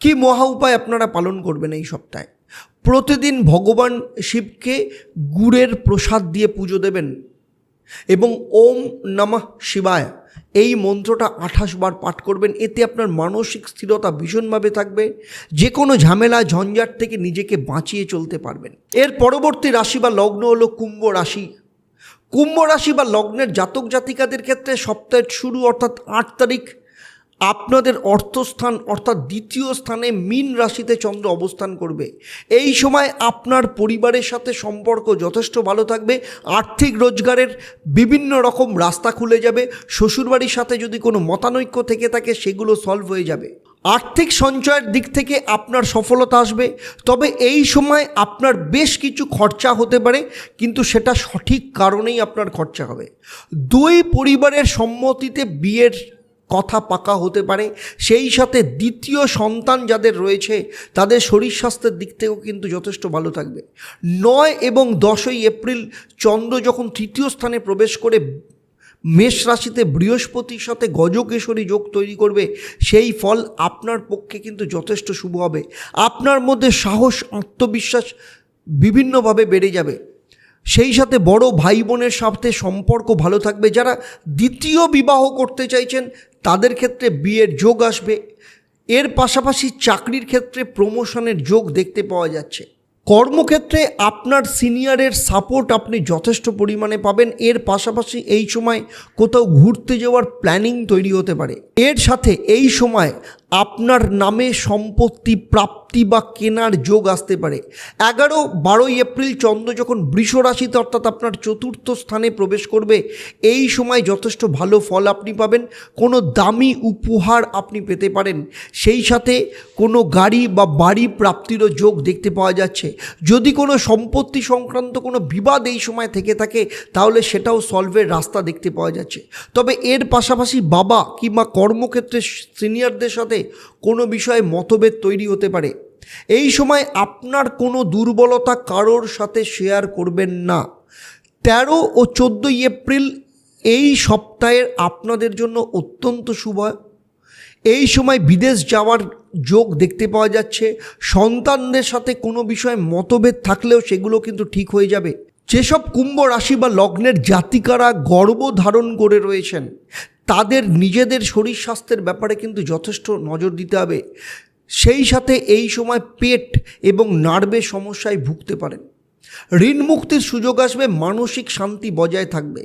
কি মহা উপায় আপনারা পালন করবেন এই সপ্তাহে? প্রতিদিন ভগবান শিবকে গুড়ের প্রসাদ দিয়ে পুজো দেবেন এবং ওম নমঃ শিবায় এই মন্ত্রটা 28 বার পাঠ করবেন। এতে আপনার মানসিক স্থিরতা ভীষণভাবে থাকবে। যে কোনো ঝামেলা ঝঞ্ঝাট থেকে নিজেকে বাঁচিয়ে চলতে পারবেন। এর পরবর্তী রাশি বা লগ্ন হলো কুম্ভ রাশি। কুম্ভ রাশি বা লগ্নের জাতক জাতিকাদের ক্ষেত্রে সপ্তাহের শুরু অর্থাৎ 8 তারিখ আপনাদের অর্থস্থান অর্থাৎ দ্বিতীয় স্থানে মীন রাশিতে চন্দ্র অবস্থান করবে। এই সময় আপনার পরিবারের সাথে সম্পর্ক যথেষ্ট ভালো থাকবে। আর্থিক রোজগারের বিভিন্ন রকম রাস্তা খুলে যাবে। শ্বশুরবাড়ির সাথে যদি কোনো মতানৈক্য থেকে থাকে সেগুলো সলভ হয়ে যাবে। আর্থিক সঞ্চয়ের দিক থেকে আপনার সফলতা আসবে। তবে এই সময় আপনার বেশ কিছু খরচা হতে পারে, কিন্তু সেটা সঠিক কারণেই আপনার খরচা হবে। দুই পরিবারের সম্মতিতে বিয়ের কথা পাকা হতে পারে। সেই সাথে দ্বিতীয় সন্তান যাদের রয়েছে তাদের শরীর স্বাস্থ্যের দিক থেকেও কিন্তু যথেষ্ট ভালো থাকবে। 9 এবং 10 এপ্রিল চন্দ্র যখন তৃতীয় স্থানে প্রবেশ করে মেষ রাশিতে বৃহস্পতির সাথে গজকেশরী যোগ তৈরি করবে, সেই ফল আপনার পক্ষে কিন্তু যথেষ্ট শুভ হবে। আপনার মধ্যে সাহস আত্মবিশ্বাস বিভিন্নভাবে বেড়ে যাবে। সেই সাথে বড় ভাই বোনের সাথে সম্পর্ক ভালো থাকবে। যারা দ্বিতীয় বিবাহ করতে চাইছেন তাদের ক্ষেত্রে বিয়ের যোগ আসবে। এর পাশাপাশি চাকরির ক্ষেত্রে প্রমোশনের যোগ দেখতে পাওয়া যাচ্ছে। কর্মক্ষেত্রে আপনার সিনিয়রের সাপোর্ট আপনি যথেষ্ট পরিমাণে পাবেন। এর পাশাপাশি এই সময় কোথাও ঘুরতে যাওয়ার প্ল্যানিং তৈরি হতে পারে। এর সাথে এই সময় আপনার নামে সম্পত্তি প্রাপ্তি বা কেনার যোগ আসতে পারে। 11-12 এপ্রিল চন্দ্র যখন বৃষ রাশিতে অর্থাৎ আপনার চতুর্থ স্থানে প্রবেশ করবে, এই সময় যথেষ্ট ভালো ফল আপনি পাবেন। কোনো দামি উপহার আপনি পেতে পারেন। সেই সাথে কোনো গাড়ি বা বাড়ি প্রাপ্তিরও যোগ দেখতে পাওয়া যাচ্ছে। যদি কোনো সম্পত্তি সংক্রান্ত কোনো বিবাদ এই সময় থেকে থাকে তাহলে সেটাও সলভের রাস্তা দেখতে পাওয়া যাচ্ছে। তবে এর পাশাপাশি বাবা কিংবা কর্মক্ষেত্রে সিনিয়রদের সাথে কোনো বিষয়ে মতভেদ তৈরি হতে পারে। এই সময় আপনার কোনো দুর্বলতা কারোর সাথে শেয়ার করবেন না। 13 ও 14 এপ্রিল এই সপ্তাহের আপনাদের জন্য অত্যন্ত শুভ। এই সময় বিদেশ যাওয়ার যোগ দেখতে পাওয়া যাচ্ছে। সন্তানদের সাথে কোনো বিষয়ে মতভেদ থাকলেও সেগুলো কিন্তু ঠিক হয়ে যাবে। যেসব কুম্ভ রাশি বা লগ্নের জাতিকারা গর্ভ ধারণ করে রয়েছেন তাদের নিজেদের শরীর স্বাস্থ্যের ব্যাপারে কিন্তু যথেষ্ট নজর দিতে হবে। সেই সাথে এই সময় পেট এবং নার্ভের সমস্যায় ভুগতে পারেন। ঋণ মুক্তির সুযোগ আসবে, মানসিক শান্তি বজায় থাকবে।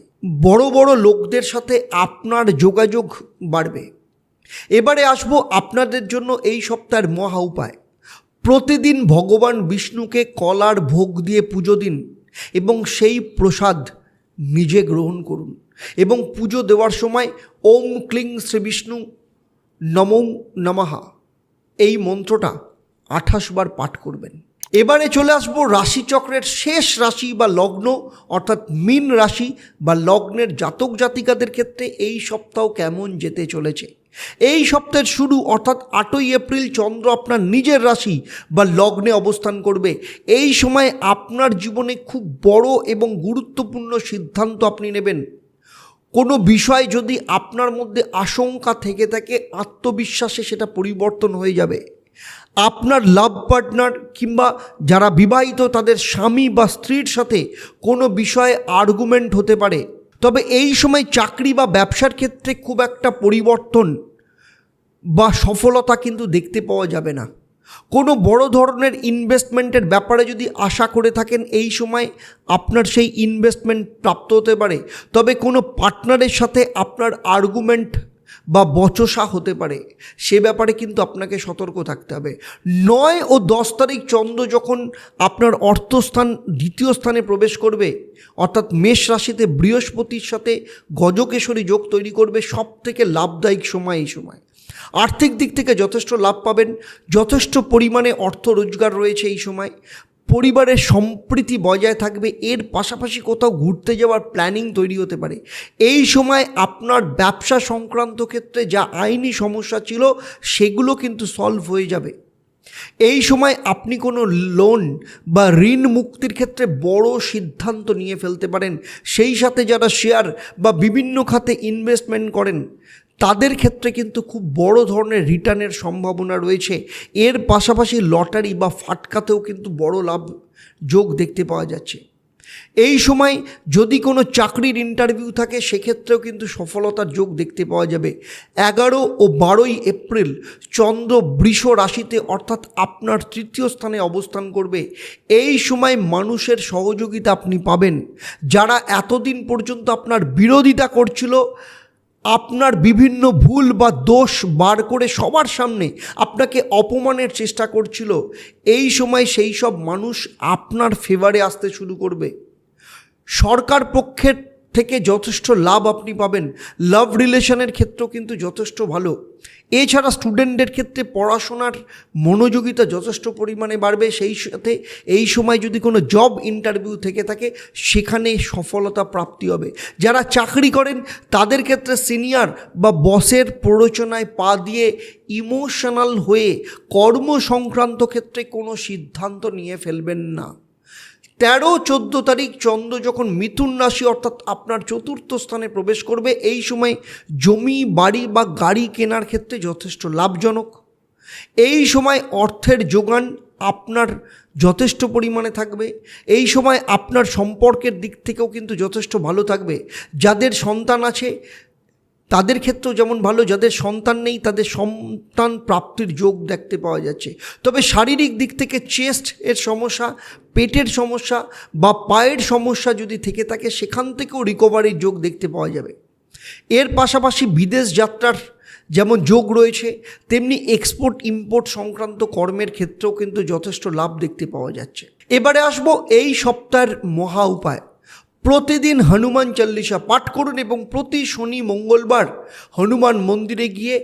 বড় বড় লোকদের সাথে আপনার যোগাযোগ বাড়বে। এবারে আসবো আপনাদের জন্য এই সপ্তাহের মহা উপায়। প্রতিদিন ভগবান বিষ্ণুকে কলার ভোগ দিয়ে পুজো দিন এবং সেই প্রসাদ নিজে গ্রহণ করুন এবং পুজো দেওয়ার সময় ওম ক্লিং শ্রী বিষ্ণু নমো নমঃ এই মন্ত্রটা 28 বার পাঠ করবেন। এবারে চলে আসবো রাশিচক্রের শেষ রাশি বা লগ্ন অর্থাৎ মীন রাশি বা লগ্নের জাতক জাতিকাদের ক্ষেত্রে এই সপ্তাহ কেমন যেতে চলেছে। এই সপ্তাহের শুরু অর্থাৎ 8ই এপ্রিল চন্দ্র আপনার নিজের রাশি বা লগ্নে অবস্থান করবে। এই সময় আপনার জীবনে খুব বড় এবং গুরুত্বপূর্ণ সিদ্ধান্ত আপনি নেবেন। কোনো বিষয় যদি আপনার মধ্যে আশঙ্কা থেকে থাকে আত্মবিশ্বাসে সেটা পরিবর্তন হয়ে যাবে। আপনার লাভ পার্টনার কিংবা যারা বিবাহিত তাদের স্বামী বা স্ত্রীর সাথে কোনো বিষয়ে আর্গুমেন্ট হতে পারে। তবে এই সময় চাকরি বা ব্যবসার ক্ষেত্রে খুব একটা পরিবর্তন বা সফলতা কিন্তু দেখতে পাওয়া যাবে না। কোনো বড় ধরনের ইনভেস্টমেন্টের ব্যাপারে যদি আশা করে থাকেন এই সময় আপনার সেই ইনভেস্টমেন্ট প্রাপ্ত হতে পারে। তবে কোনো পার্টনারের সাথে আপনার আর্গুমেন্ট বা বচসা হতে পারে, সে ব্যাপারে কিন্তু আপনাকে সতর্ক থাকতে হবে। 9 ও 10 তারিখ চন্দ্র যখন আপনার অর্থস্থান দ্বিতীয় স্থানে প্রবেশ করবে অর্থাৎ মেষ রাশিতে বৃহস্পতির সাথে গজকেশরী যোগ তৈরি করবে, সব থেকে লাভদায়ক সময় এই সময়। আর্থিক দিক থেকে যথেষ্ট লাভ পাবেন, যথেষ্ট পরিমাণে অর্থ রোজগার রয়েছে এই সময়। পরিবারের সম্প্রীতি বজায় থাকবে। এর পাশাপাশি কোথাও ঘুরতে যাওয়ার প্ল্যানিং তৈরি হতে পারে। এই সময় আপনার ব্যবসা সংক্রান্ত ক্ষেত্রে যা আইনি সমস্যা ছিল সেগুলো কিন্তু সলভ হয়ে যাবে। এই সময় আপনি কোনো লোন বা ঋণ মুক্তির ক্ষেত্রে বড় সিদ্ধান্ত নিয়ে ফেলতে পারেন। সেই সাথে যারা শেয়ার বা বিভিন্ন খাতে ইনভেস্টমেন্ট করেন তাদের ক্ষেত্রে কিন্তু খুব বড় ধরনের রিটার্নের সম্ভাবনা রয়েছে। এর পাশাপাশি লটারি বা ফাটকাতেও কিন্তু বড় লাভ যোগ দেখতে পাওয়া যাচ্ছে। এই সময় যদি কোনো চাকরির ইন্টারভিউ থাকে সেক্ষেত্রেও কিন্তু সফলতার যোগ দেখতে পাওয়া যাবে। 11 ও 12 এপ্রিল চন্দ্র বৃষ রাশিতে অর্থাৎ আপনার তৃতীয় স্থানে অবস্থান করবে। এই সময় মানুষের সহযোগিতা আপনি পাবেন। যারা এতদিন পর্যন্ত আপনার বিরোধিতা করছিল, আপনার বিভিন্ন ভুল বা দোষ বার করে সবার সামনে আপনাকে অপমানের চেষ্টা করছিল, এই সময় সেই সব মানুষ আপনার ফেভারে আসতে শুরু করবে। সরকার পক্ষের থেকে যথেষ্ট লাভ আপনি পাবেন। লাভ রিলেশনের ক্ষেত্রেও কিন্তু যথেষ্ট ভালো। এছাড়া স্টুডেন্টদের ক্ষেত্রে পড়াশোনার মনোযোগিতা যথেষ্ট পরিমাণে বাড়বে। সেই সাথে এই সময় যদি কোনো জব ইন্টারভিউ থেকে থাকে সেখানে সফলতা প্রাপ্তি হবে। যারা চাকরি করেন তাদের ক্ষেত্রে সিনিয়র বা বসের প্ররোচনায় পা দিয়ে ইমোশনাল হয়ে কর্ম সংক্রান্ত ক্ষেত্রে কোনো সিদ্ধান্ত নিয়ে ফেলবেন না। 13-14 তারিখ চন্দ্র যখন মিথুন রাশি অর্থাৎ আপনার চতুর্থ স্থানে প্রবেশ করবে, এই সময় জমি বাড়ি বা গাড়ি কেনার ক্ষেত্রে যথেষ্ট লাভজনক। এই সময় অর্থের যোগান আপনার যথেষ্ট পরিমাণে থাকবে। এই সময় আপনার সম্পর্কের দিক থেকেও কিন্তু যথেষ্ট ভালো থাকবে। যাদের সন্তান আছে তাদের ক্ষেত্রেও যেমন ভালো, যাদের সন্তান নেই তাদের সন্তান প্রাপ্তির যোগ দেখতে পাওয়া যাচ্ছে। তবে শারীরিক দিক থেকে চেস্ট এর সমস্যা, পেটের সমস্যা বা পায়ের সমস্যা যদি থেকে থাকে সেখান থেকেও রিকভারির যোগ দেখতে পাওয়া যাবে। এর পাশাপাশি বিদেশ যাত্রার যেমন যোগ রয়েছে, তেমনি এক্সপোর্ট ইম্পোর্ট সংক্রান্ত কর্মের ক্ষেত্রেও কিন্তু যথেষ্ট লাভ দেখতে পাওয়া যাচ্ছে। এবারে আসবো এই সপ্তাহের মহা উপায়। প্রতিদিন হনুমান চল্লিশা পাঠ করুন এবং প্রতি শনি মঙ্গলবার হনুমান মন্দিরে গিয়ে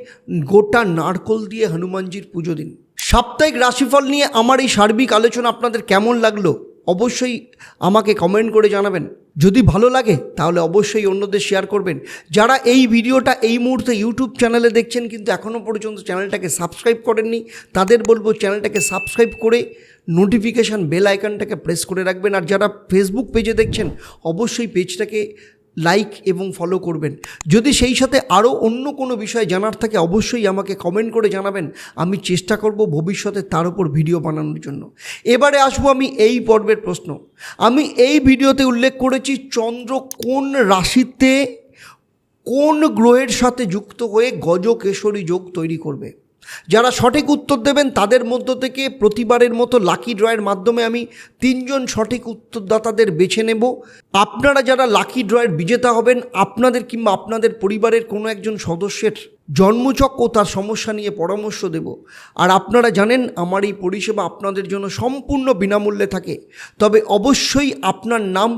গোটা নারকোল দিয়ে হনুমানজির পুজো দিন। সাপ্তাহিক রাশিফল নিয়ে আমার এই সার্বিক আলোচনা আপনাদের কেমন লাগলো অবশ্যই আমাকে কমেন্ট করে জানাবেন। যদি ভালো লাগে তাহলে অবশ্যই অন্যদের শেয়ার করবেন। যারা এই ভিডিওটা এই মুহূর্তে ইউটিউব চ্যানেলে দেখছেন কিন্তু এখনও পর্যন্ত চ্যানেলটাকে সাবস্ক্রাইব করেননি, তাদের বলবো চ্যানেলটাকে সাবস্ক্রাইব করে নোটিফিকেশান বেল আইকনটাকে প্রেস করে রাখবেন। আর যারা ফেসবুক পেজে দেখছেন অবশ্যই পেজটাকে লাইক এবং ফলো করবেন। যদি সেই সাথে আরও অন্য কোনো বিষয় জানার থাকে অবশ্যই আমাকে কমেন্ট করে জানাবেন, আমি চেষ্টা করব ভবিষ্যতে তার উপর ভিডিও বানানোর জন্য। এবারে আসবো আমি এই পর্বের প্রশ্ন। আমি এই ভিডিওতে উল্লেখ করেছি চন্দ্র কোন রাশিতে কোন গ্রহের সাথে যুক্ত হয়ে গজকেশরী যোগ তৈরি করবে। যারা সঠিক উত্তর দেবেন তাদের মধ্য থেকে প্রতিবারের মতো লাকি ড্রয়ের মাধ্যমে আমি 3 জন সঠিক উত্তরদাতাদের বেছে নেব। আপনারা যারা লাকি ড্রয়ের বিজেতা হবেন, আপনাদের কিংবা আপনাদের পরিবারের কোনো একজন সদস্যের জন্মছক ও তার সমস্যা নিয়ে পরামর্শ দেব। আর আপনারা জানেন আমার এই পরিষেবা আপনাদের জন্য সম্পূর্ণ বিনামূল্যে থাকে। তবে অবশ্যই আপনার নাম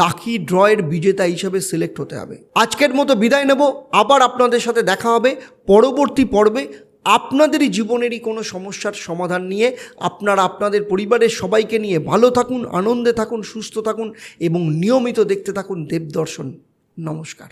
লাকি ড্রয়ের বিজেতা হিসেবে সিলেক্ট হতে হবে। আজকের মতো বিদায় নেব, আবার আপনাদের সাথে দেখা হবে পরবর্তী পর্বে। আপনাদেরই জীবনেরই কোনো সমস্যার সমাধান নিয়ে আপনারা আপনাদের পরিবারের সবাইকে নিয়ে ভালো থাকুন, আনন্দে থাকুন, সুস্থ থাকুন এবং নিয়মিত দেখতে থাকুন দেবদর্শন। নমস্কার।